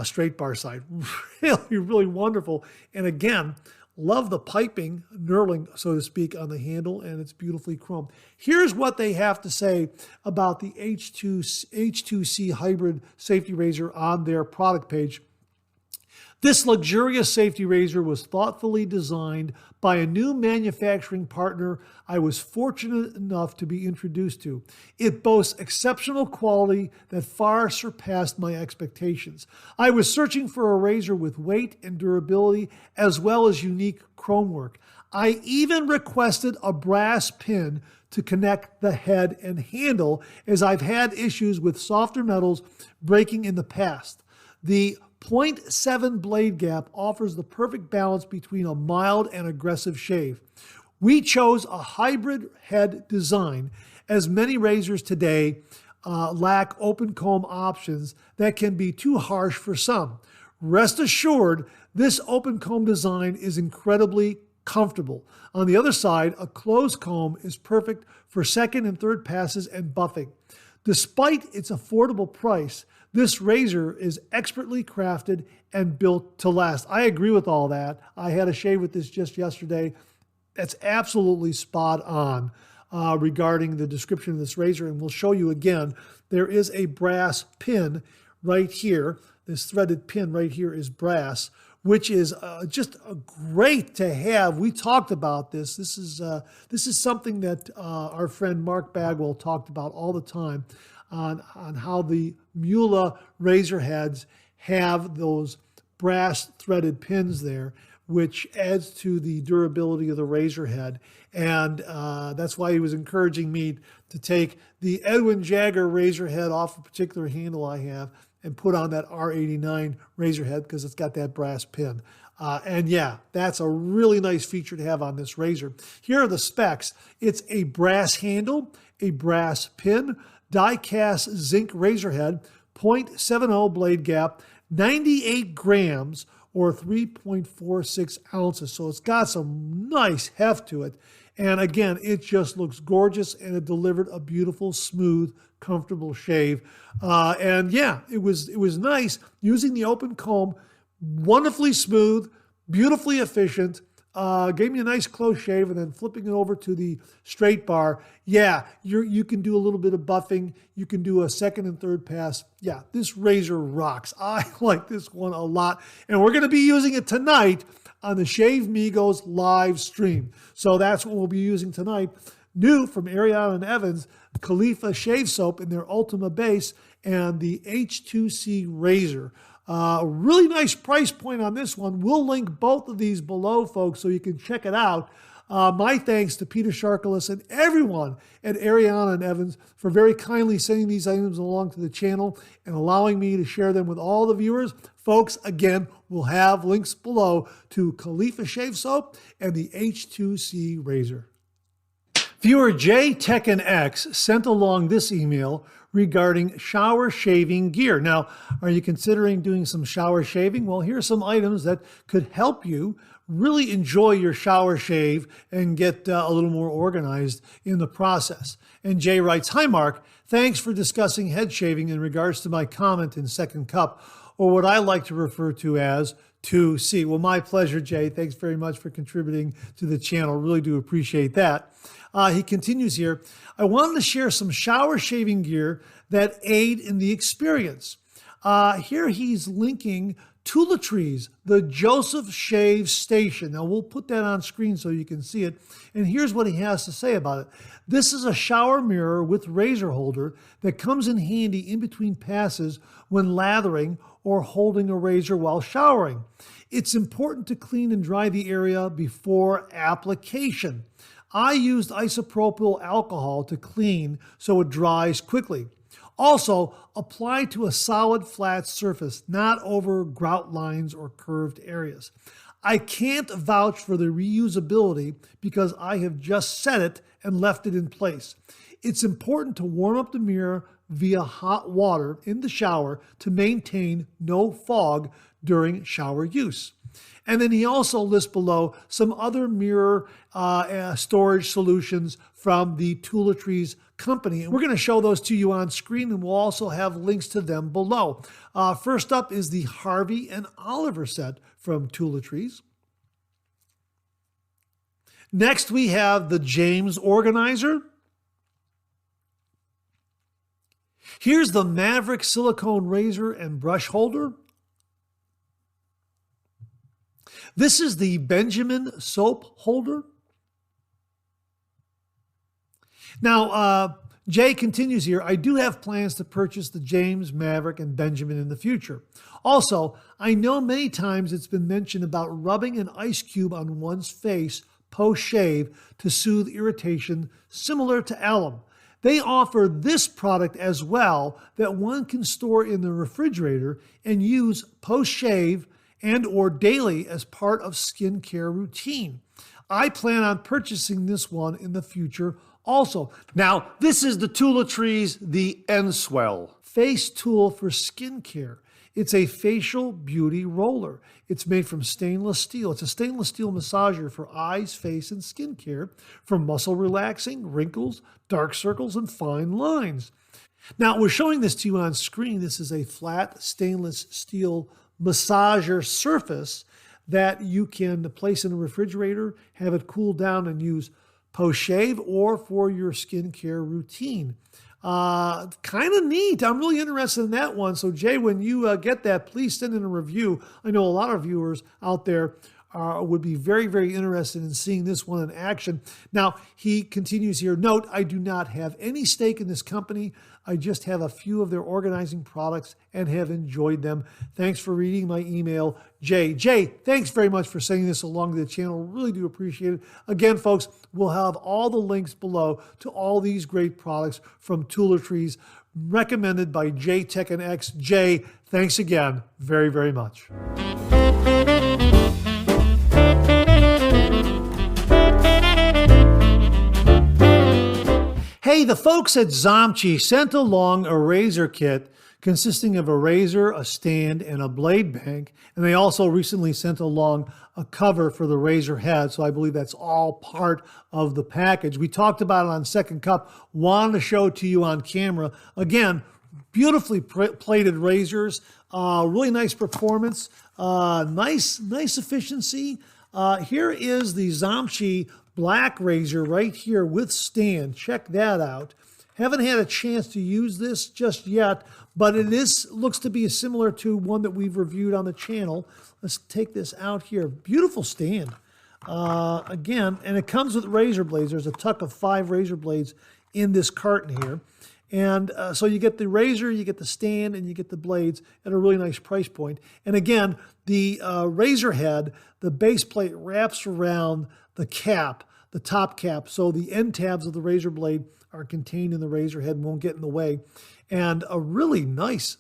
straight bar side. Really, really wonderful. And again, love the piping, knurling, so to speak, on the handle, and it's beautifully chromed. Here's what they have to say about the H2C hybrid safety razor on their product page. This luxurious safety razor was thoughtfully designed by a new manufacturing partner I was fortunate enough to be introduced to. It boasts exceptional quality that far surpassed my expectations. I was searching for a razor with weight and durability as well as unique chrome work. I even requested a brass pin to connect the head and handle, as I've had issues with softer metals breaking in the past. The .7 blade gap offers the perfect balance between a mild and aggressive shave. We chose a hybrid head design, as many razors today lack open comb options that can be too harsh for some. Rest assured, this open comb design is incredibly comfortable. On the other side, a closed comb is perfect for second and third passes and buffing. Despite its affordable price, this razor is expertly crafted and built to last. I agree with all that. I had a shave with this just yesterday. That's absolutely spot on regarding the description of this razor. And we'll show you again, there is a brass pin right here. This threaded pin right here is brass, which is just great to have. We talked about this. This is something that our friend Mark Bagwell talked about all the time on how the Mula razor heads have those brass threaded pins there, which adds to the durability of the razor head. And that's why he was encouraging me to take the Edwin Jagger razor head off a particular handle I have and put on that R89 razor head because it's got that brass pin. And yeah, that's a really nice feature to have on this razor. Here are the specs. It's a brass handle, a brass pin, die-cast zinc razor head, .70 blade gap, 98 grams or 3.46 ounces. So it's got some nice heft to it. And again, it just looks gorgeous, and it delivered a beautiful, smooth, comfortable shave. And yeah, it was nice using the open comb, wonderfully smooth, beautifully efficient. Gave me a nice close shave, and then flipping it over to the straight bar. Yeah, you can do a little bit of buffing. You can do a second and third pass. Yeah, this razor rocks. I like this one a lot. And we're going to be using it tonight on the Shave Migos live stream. So that's what we'll be using tonight. New from Arian and Evans, Khalifa Shave Soap in their Ultima Base, and the H2C razor. A really nice price point on this one. We'll link both of these below, folks, so you can check it out. My thanks to Peter Sharkalis and everyone at Arian and Evans for very kindly sending these items along to the channel and allowing me to share them with all the viewers. Folks, again, we'll have links below to Khalifa Shave Soap and the H2C razor. Viewer J Tekken X sent along this email regarding shower shaving gear. Now, are you considering doing some shower shaving? Well, here are some items that could help you really enjoy your shower shave and get a little more organized in the process. And Jay writes, "Hi Mark, thanks for discussing head shaving in regards to my comment in Second Cup, or what I like to refer to as 2C. Well, my pleasure, Jay. Thanks very much for contributing to the channel. Really do appreciate that. He continues here, I wanted to share some shower shaving gear that aid in the experience. Here he's linking Toolitries, the Joseph Shave Station. Now we'll put that on screen so you can see it. And here's what he has to say about it. This is a shower mirror with razor holder that comes in handy in between passes when lathering or holding a razor while showering. It's important to clean and dry the area before application. I used isopropyl alcohol to clean so it dries quickly. Also, apply to a solid flat surface, not over grout lines or curved areas. I can't vouch for the reusability because I have just set it and left it in place. It's important to warm up the mirror via hot water in the shower to maintain no fog during shower use. And then he also lists below some other mirror storage solutions from the Toolitries company. And we're going to show those to you on screen, and we'll also have links to them below. First up is the Harvey and Oliver set from Toolitries. Next, we have the James organizer. Here's the Maverick silicone razor and brush holder. This is the Benjamin soap holder. Now, Jay continues here, I do have plans to purchase the James, Maverick, and Benjamin in the future. Also, I know many times it's been mentioned about rubbing an ice cube on one's face post-shave to soothe irritation, similar to alum. They offer this product as well that one can store in the refrigerator and use post-shave and or daily as part of skincare routine. I plan on purchasing this one in the future also. Now, this is the Toolitries, the N-Swell face tool for skincare. It's a facial beauty roller. It's made from stainless steel. It's a stainless steel massager for eyes, face, and skincare for muscle relaxing, wrinkles, dark circles, and fine lines. Now, we're showing this to you on screen. This is a flat stainless steel massager surface that you can place in a refrigerator, have it cool down, and use post-shave or for your skincare routine. Kind of neat. I'm really interested in that one. So Jay, when you get that, please send in a review. I know a lot of viewers out there would be very, very interested in seeing this one in action. Now, he continues here, note, I do not have any stake in this company. I just have a few of their organizing products and have enjoyed them. Thanks for reading my email, Jay. Jay, thanks very much for sending this along to the channel. Really do appreciate it. Again, folks, we'll have all the links below to all these great products from Toolitries, recommended by Jay Texan X. Jay, thanks again very, very much. Hey, the folks at Zomchi sent along a razor kit consisting of a razor, a stand, and a blade bank. And they also recently sent along a cover for the razor head. So I believe that's all part of the package. We talked about it on Second Cup. Wanted to show it to you on camera. Again, beautifully plated razors. Really nice performance. Nice efficiency. Here is the Zomchi black razor right here with stand. Check that out. Haven't had a chance to use this just yet, but it looks to be similar to one that we've reviewed on the channel. Let's take this out here. Beautiful stand. Again, and it comes with razor blades. There's a tuck of 5 razor blades in this carton here. And so you get the razor, you get the stand, and you get the blades at a really nice price point. And again, the razor head, the base plate wraps around the cap, the top cap, so the end tabs of the razor blade are contained in the razor head and won't get in the way. And a really nice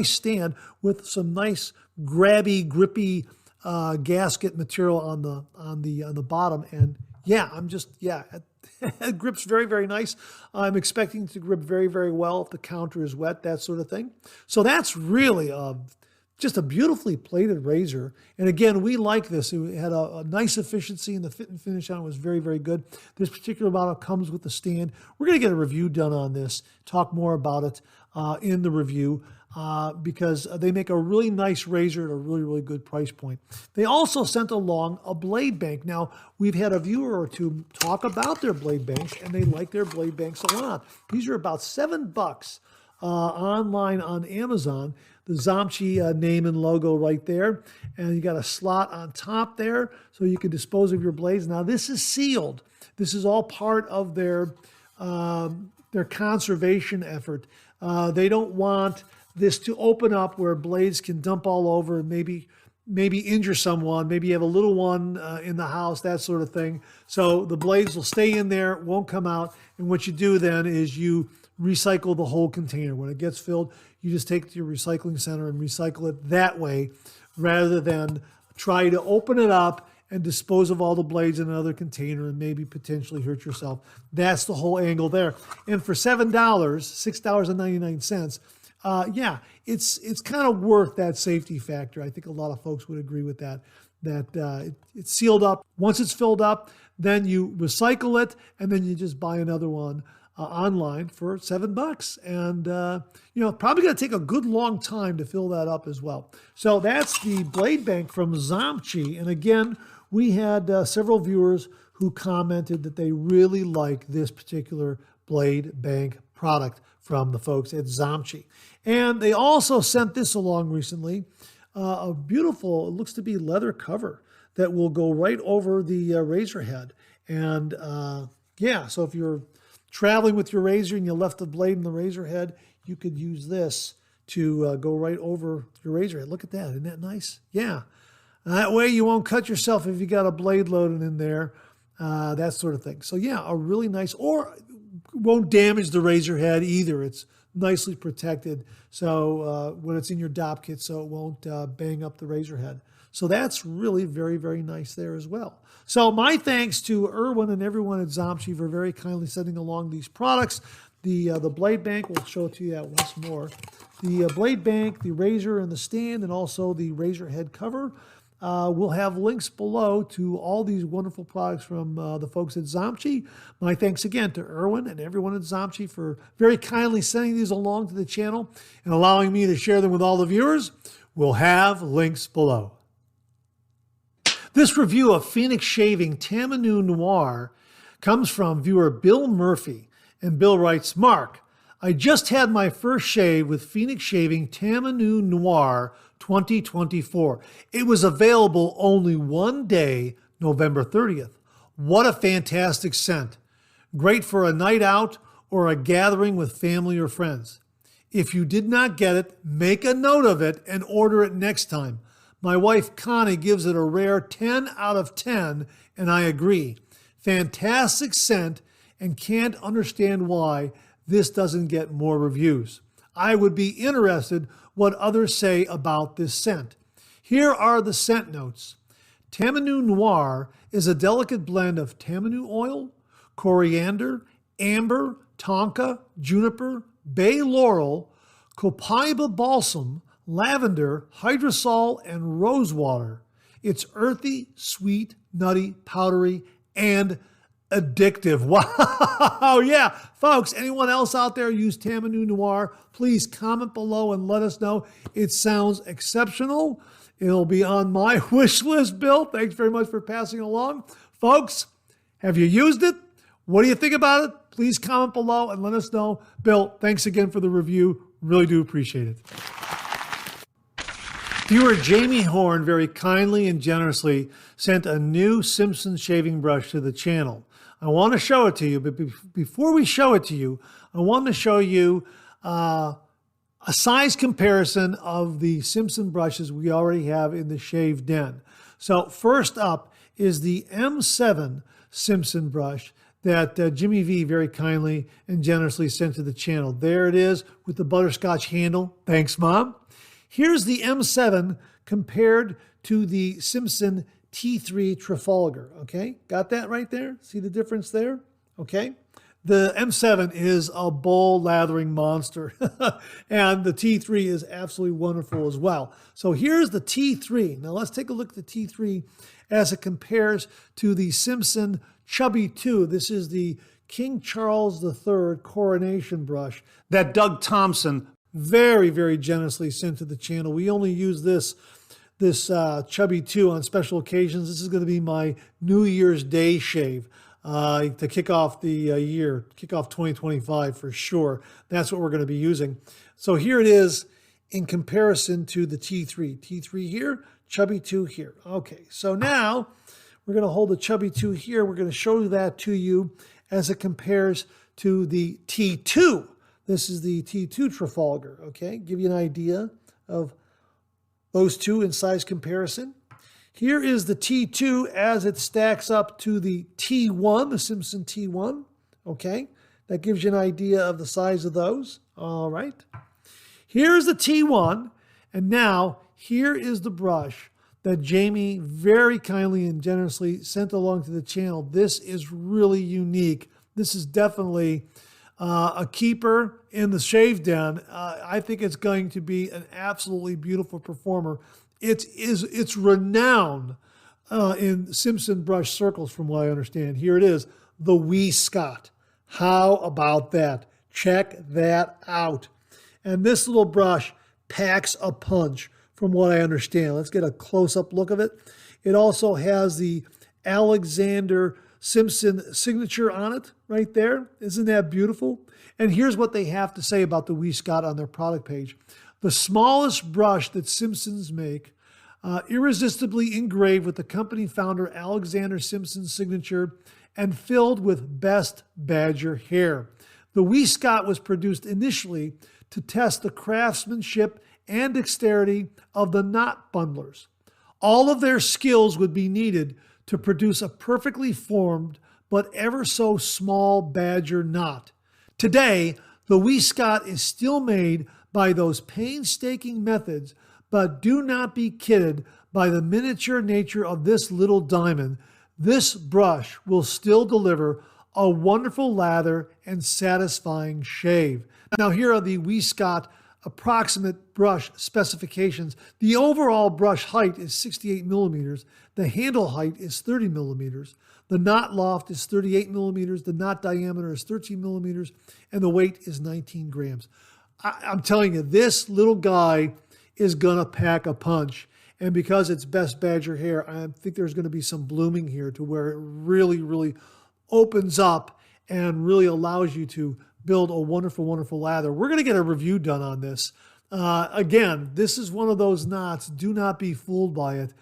stand with some nice grabby, grippy gasket material on the bottom. And yeah, it grips very, very nice. I'm expecting to grip very, very well if the counter is wet, that sort of thing. So that's really just a beautifully plated razor. And again, we like this. It had a nice efficiency, and the fit and finish on it was very, very good. This particular model comes with the stand. We're going to get a review done on this, talk more about it in the review, because they make a really nice razor at a really, really good price point. They also sent along a blade bank. Now, we've had a viewer or two talk about their blade banks, and they like their blade banks a lot. These are about $7 online on Amazon. The Zomchi name and logo right there. And you got a slot on top there so you can dispose of your blades. Now, this is sealed. This is all part of their conservation effort. They don't want this to open up where blades can dump all over and maybe injure someone. Maybe you have a little one in the house, that sort of thing. So the blades will stay in there, won't come out. And what you do then is you recycle the whole container. When it gets filled, you just take it to your recycling center and recycle it that way, rather than try to open it up and dispose of all the blades in another container and maybe potentially hurt yourself. That's the whole angle there. And for $7, $6.99, yeah, it's kind of worth that safety factor. I think a lot of folks would agree with that. It's sealed up. Once it's filled up, then you recycle it, and then you just buy another one online for $7. And, probably going to take a good long time to fill that up as well. So that's the blade bank from Zomchi. And again, we had several viewers who commented that they really like this particular blade bank product from the folks at Zomchi. And they also sent this along recently, a beautiful, it looks to be leather cover that will go right over the razor head. And so if you're traveling with your razor and you left the blade in the razor head, you could use this to go right over your razor head. Look at that. Isn't that nice? Yeah. That way you won't cut yourself if you got a blade loaded in there, that sort of thing. So yeah, a really nice, or won't damage the razor head either. It's nicely protected so when it's in your DOP kit, so it won't bang up the razor head. So that's really very, very nice there as well. So my thanks to Erwin and everyone at Zomchi for very kindly sending along these products. The blade bank, we'll show it to you once more. The blade bank, the razor and the stand, and also the razor head cover. We'll have links below to all these wonderful products from the folks at Zomchi. My thanks again to Erwin and everyone at Zomchi for very kindly sending these along to the channel and allowing me to share them with all the viewers. We'll have links below. This review of Phonix Shaving Tamanu Noir comes from viewer Bill Murphy. And Bill writes, Mark, I just had my first shave with Phonix Shaving Tamanu Noir 2024. It was available only one day, November 30th. What a fantastic scent. Great for a night out or a gathering with family or friends. If you did not get it, make a note of it and order it next time. My wife Connie gives it a rare 10 out of 10, and I agree. Fantastic scent, and can't understand why this doesn't get more reviews. I would be interested what others say about this scent. Here are the scent notes. Tamanu Noir is a delicate blend of tamanu oil, coriander, amber, tonka, juniper, bay laurel, copaiba balsam, lavender, hydrosol, and rosewater. It's earthy, sweet, nutty, powdery, and addictive. Wow. Yeah. Folks, anyone else out there use Tamanu Noir? Please comment below and let us know. It sounds exceptional. It'll be on my wish list, Bill. Thanks very much for passing along. Folks, have you used it? What do you think about it? Please comment below and let us know. Bill, thanks again for the review. Really do appreciate it. Viewer Jamie Horn very kindly and generously sent a new Simpson shaving brush to the channel. I want to show it to you, but before we show it to you, I want to show you a size comparison of the Simpson brushes we already have in the shave den. So first up is the M7 Simpson brush that Jimmy V very kindly and generously sent to the channel. There it is with the butterscotch handle. Thanks, Mom. Here's the M7 compared to the Simpson T3 Trafalgar, okay? Got that right there? See the difference there? Okay. The M7 is a bowl lathering monster, and the T3 is absolutely wonderful as well. So here's the T3. Now let's take a look at the T3 as it compares to the Simpson Chubby 2. This is the King Charles III coronation brush that Doug Thompson very, very generously sent to the channel. We only use this Chubby 2 on special occasions. This is going to be my New Year's Day shave to kick off the year, kick off 2025 for sure. That's what we're going to be using. So here it is in comparison to the T3. T3 here, Chubby 2 here. Okay, so now we're going to hold the Chubby 2 here. We're going to show that to you as it compares to the T2. This is the T2 Trafalgar, okay? Give you an idea of those two in size comparison. Here is the T2 as it stacks up to the T1, the Simpson T1, okay? That gives you an idea of the size of those, all right? Here's the T1, and now here is the brush that Jamie very kindly and generously sent along to the channel. This is really unique. This is definitely a keeper in the shave den. I think it's going to be an absolutely beautiful performer. It's renowned in Simpson brush circles, from what I understand. Here it is, the Wee Scott. How about that? Check that out. And this little brush packs a punch, from what I understand. Let's get a close-up look of it. It also has the Alexander Simpson signature on it right there. Isn't that beautiful? And here's what they have to say about the Wee Scott on their product page. The smallest brush that Simpsons make, irresistibly engraved with the company founder Alexander Simpson's signature and filled with best badger hair. The Wee Scott was produced initially to test the craftsmanship and dexterity of the knot bundlers. All of their skills would be needed to produce a perfectly formed but ever so small badger knot. Today, the Wee Scott is still made by those painstaking methods, but do not be kidded by the miniature nature of this little diamond. This brush will still deliver a wonderful lather and satisfying shave. Now, here are the Wee Scott approximate brush specifications. The overall brush height is 68 millimeters. The handle height is 30 millimeters. The knot loft is 38 millimeters. The knot diameter is 13 millimeters. And the weight is 19 grams. I'm telling you, this little guy is going to pack a punch. And because it's best badger hair, I think there's going to be some blooming here to where it really, really opens up and really allows you to build a wonderful, wonderful lather. We're going to get a review done on this. Again, this is one of those knots. Do not be fooled by it.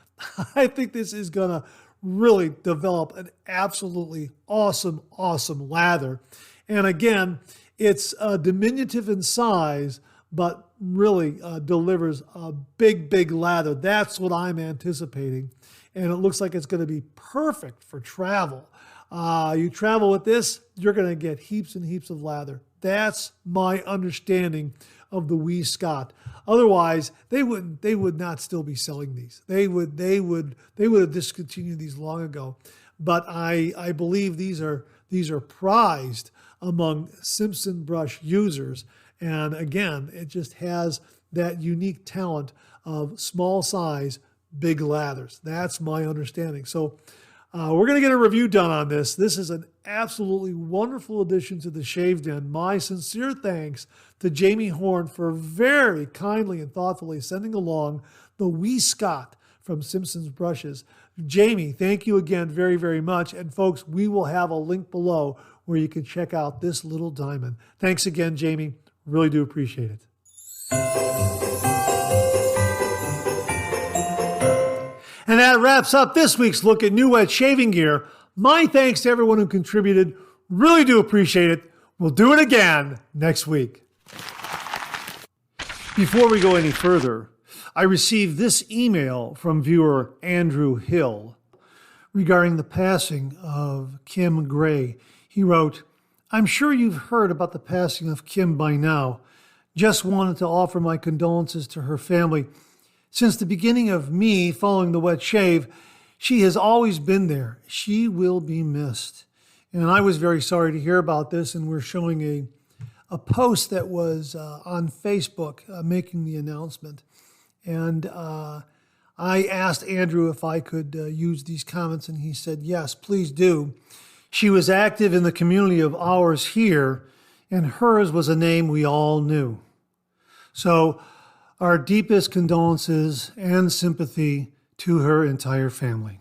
I think this is going to really develop an absolutely awesome, awesome lather. And again, it's diminutive in size, but really delivers a big, big lather. That's what I'm anticipating. And it looks like it's going to be perfect for travel. You travel with this, you're going to get heaps and heaps of lather. That's my understanding of the Wee Scott. Otherwise, they would not still be selling these. They would have discontinued these long ago. But I believe these are prized among Simpson brush users. And again, it just has that unique talent of small size, big lathers. That's my understanding. So we're going to get a review done on this. This is an absolutely wonderful addition to the Shave Den. My sincere thanks to Jamie Horn for very kindly and thoughtfully sending along the Wee Scott from Simpson's Brushes. Jamie, thank you again very, very much. And folks, we will have a link below where you can check out this little diamond. Thanks again, Jamie. Really do appreciate it. And that wraps up this week's look at new wet shaving gear. My thanks to everyone who contributed. Really do appreciate it. We'll do it again next week. Before we go any further, I received this email from viewer Andrew Hill regarding the passing of Kim Gray. He wrote, "I'm sure you've heard about the passing of Kim by now. Just wanted to offer my condolences to her family. Since the beginning of me following the wet shave, she has always been there. She will be missed." And I was very sorry to hear about this, and we're showing a post that was on Facebook making the announcement. And I asked Andrew if I could use these comments, and he said, yes, please do. She was active in the community of ours here, and hers was a name we all knew. So our deepest condolences and sympathy to her entire family.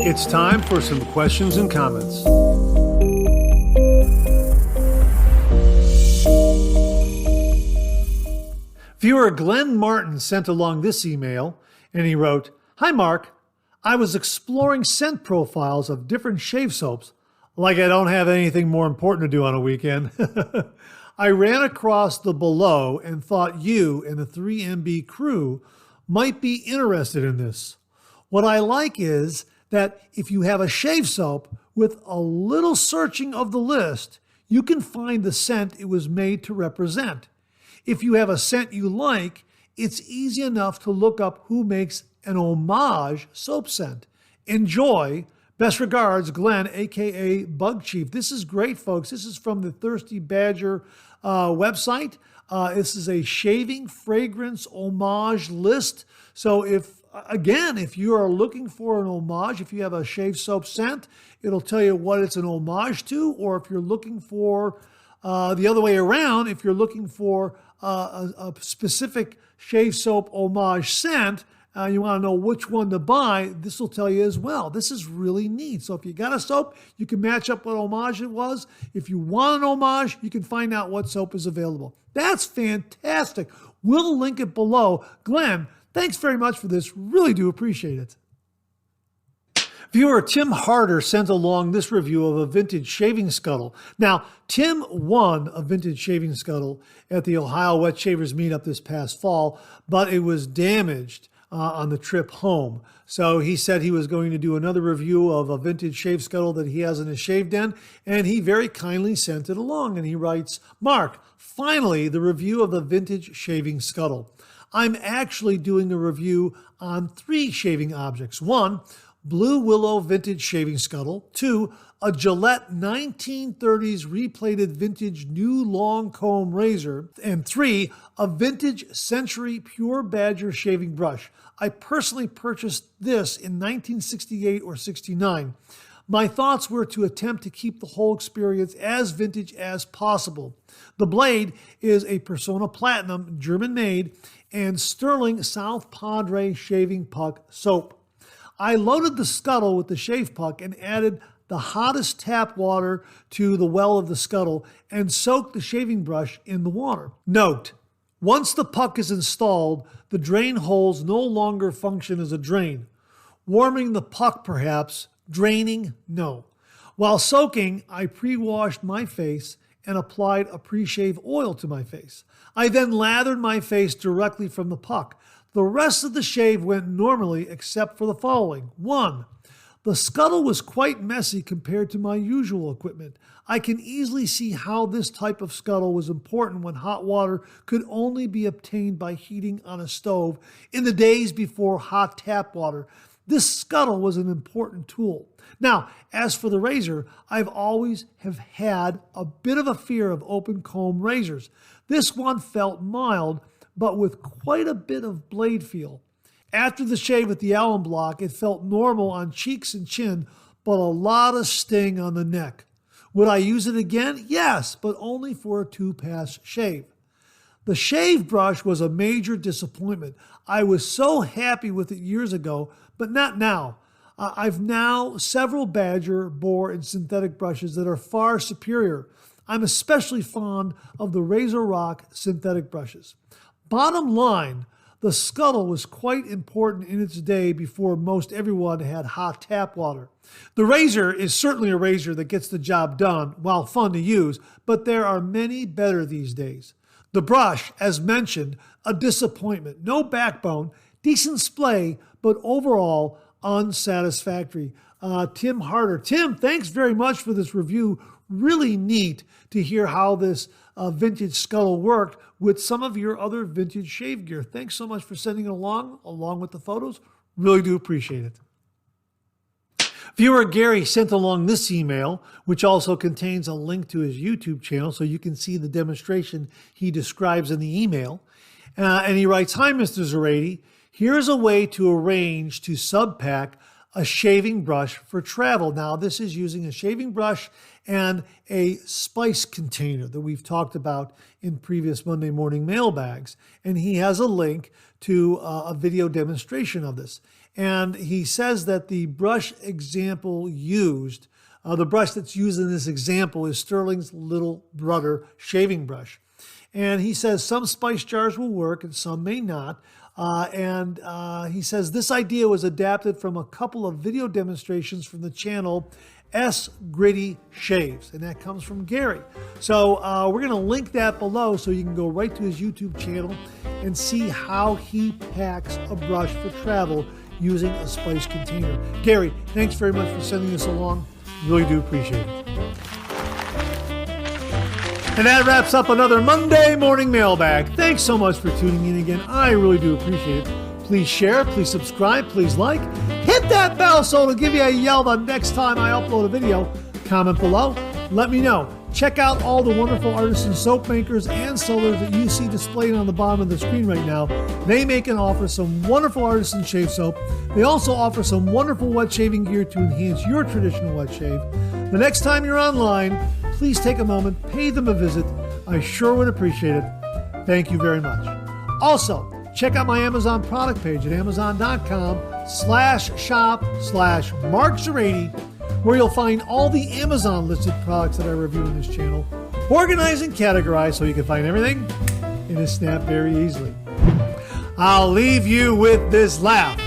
It's time for some questions and comments. Viewer Glenn Martin sent along this email, and he wrote, "Hi Mark, I was exploring scent profiles of different shave soaps, like I don't have anything more important to do on a weekend. I ran across the below and thought you and the 3MB crew might be interested in this. What I like is that if you have a shave soap with a little searching of the list, you can find the scent it was made to represent. If you have a scent you like, it's easy enough to look up who makes an Homage soap scent. Enjoy. Best regards, Glenn, aka Bug Chief. This is great, folks. This is from the Thirsty Badger website. This is a shaving fragrance homage list. So if you are looking for an homage, if you have a shave soap scent, it'll tell you what it's an homage to. Or if you're looking for the other way around, if you're looking for a specific shave soap homage scent, you want to know which one to buy, this will tell you as well. This is really neat. So if you got a soap, you can match up what homage it was. If you want an homage, you can find out what soap is available. That's fantastic. We'll link it below. Glenn, thanks very much for this. Really do appreciate it. Viewer Tim Harder sent along this review of a vintage shaving scuttle. Now, Tim won a vintage shaving scuttle at the Ohio Wet Shavers meetup this past fall, but it was damaged on the trip home. So he said he was going to do another review of a vintage shave scuttle that he has in his shave den, and he very kindly sent it along. And he writes, Mark, finally, the review of the vintage shaving scuttle. I'm actually doing a review on 3 shaving objects. 1, Blue Willow vintage shaving scuttle. 2, a Gillette 1930s replated vintage new long comb razor. And 3, a vintage Century Pure Badger shaving brush. I personally purchased this in 1968 or 69. My thoughts were to attempt to keep the whole experience as vintage as possible. The blade is a Persona Platinum, German-made, and Sterling South Padre shaving puck soap. I loaded the scuttle with the shave puck and added the hottest tap water to the well of the scuttle and soaked the shaving brush in the water. Note, once the puck is installed, the drain holes no longer function as a drain. Warming the puck perhaps, draining, no. While soaking, I pre-washed my face and applied a pre-shave oil to my face. I then lathered my face directly from the puck. The rest of the shave went normally except for the following. 1, the scuttle was quite messy compared to my usual equipment. I can easily see how this type of scuttle was important when hot water could only be obtained by heating on a stove in the days before hot tap water. This scuttle was an important tool. Now, as for the razor, I've always have had a bit of a fear of open comb razors. This one felt mild, but with quite a bit of blade feel. After the shave with the alum block, it felt normal on cheeks and chin, but a lot of sting on the neck. Would I use it again? Yes, but only for a 2-pass shave. The shave brush was a major disappointment. I was so happy with it years ago, but not now. I've now several Badger, Boar, and synthetic brushes that are far superior. I'm especially fond of the Razor Rock synthetic brushes. Bottom line, the scuttle was quite important in its day before most everyone had hot tap water. The razor is certainly a razor that gets the job done while fun to use, but there are many better these days. The brush, as mentioned, a disappointment. No backbone, decent splay, but overall unsatisfactory. Tim Harder. Tim, thanks very much for this review. Really neat to hear how this vintage scuttle worked with some of your other vintage shave gear. Thanks so much for sending it along with the photos. Really do appreciate it. Viewer Gary sent along this email, which also contains a link to his YouTube channel so you can see the demonstration he describes in the email. And he writes, Hi, Mr. Zarady. Here's a way to arrange to subpack a shaving brush for travel. Now, this is using a shaving brush and a spice container that we've talked about in previous Monday morning mailbags. And he has a link to a video demonstration of this. And he says that the brush example used, the brush that's used in this example is Sterling's Little Brother shaving brush. And he says some spice jars will work and some may not. He says this idea was adapted from a couple of video demonstrations from the channel S Gritty Shaves, and that comes from Gary. So we're going to link that below so you can go right to his YouTube channel and see how he packs a brush for travel using a spice container. Gary, thanks very much for sending this along. Really do appreciate it. And that wraps up another Monday Morning Mailbag. Thanks so much for tuning in again. I really do appreciate it. Please share, please subscribe, please like. Hit that bell so it'll give you a yell the next time I upload a video. Comment below. Let me know. Check out all the wonderful artisan soap makers and sellers that you see displayed on the bottom of the screen right now. They make and offer some wonderful artisan shave soap. They also offer some wonderful wet shaving gear to enhance your traditional wet shave. The next time you're online, please take a moment, pay them a visit. I sure would appreciate it. Thank you very much. Also, check out my Amazon product page at amazon.com/shop/Mark Serrati, where you'll find all the Amazon listed products that I review in this channel, organized and categorized so you can find everything in a snap very easily. I'll leave you with this laugh.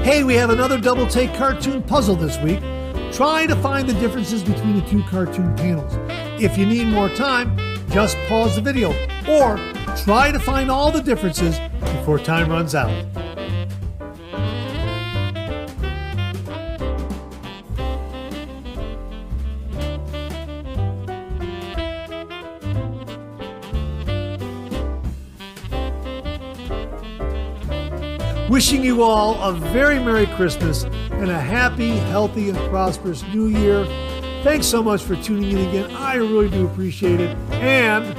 Hey, we have another double take cartoon puzzle this week. Try to find the differences between the two cartoon panels. If you need more time, just pause the video or try to find all the differences before time runs out. Wishing you all a very Merry Christmas and a happy, healthy, and prosperous New Year. Thanks so much for tuning in again. I really do appreciate it. And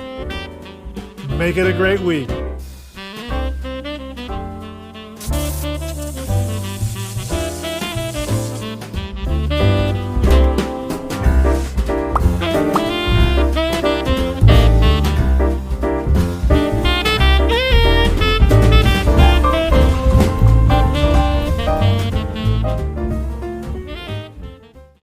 make it a great week.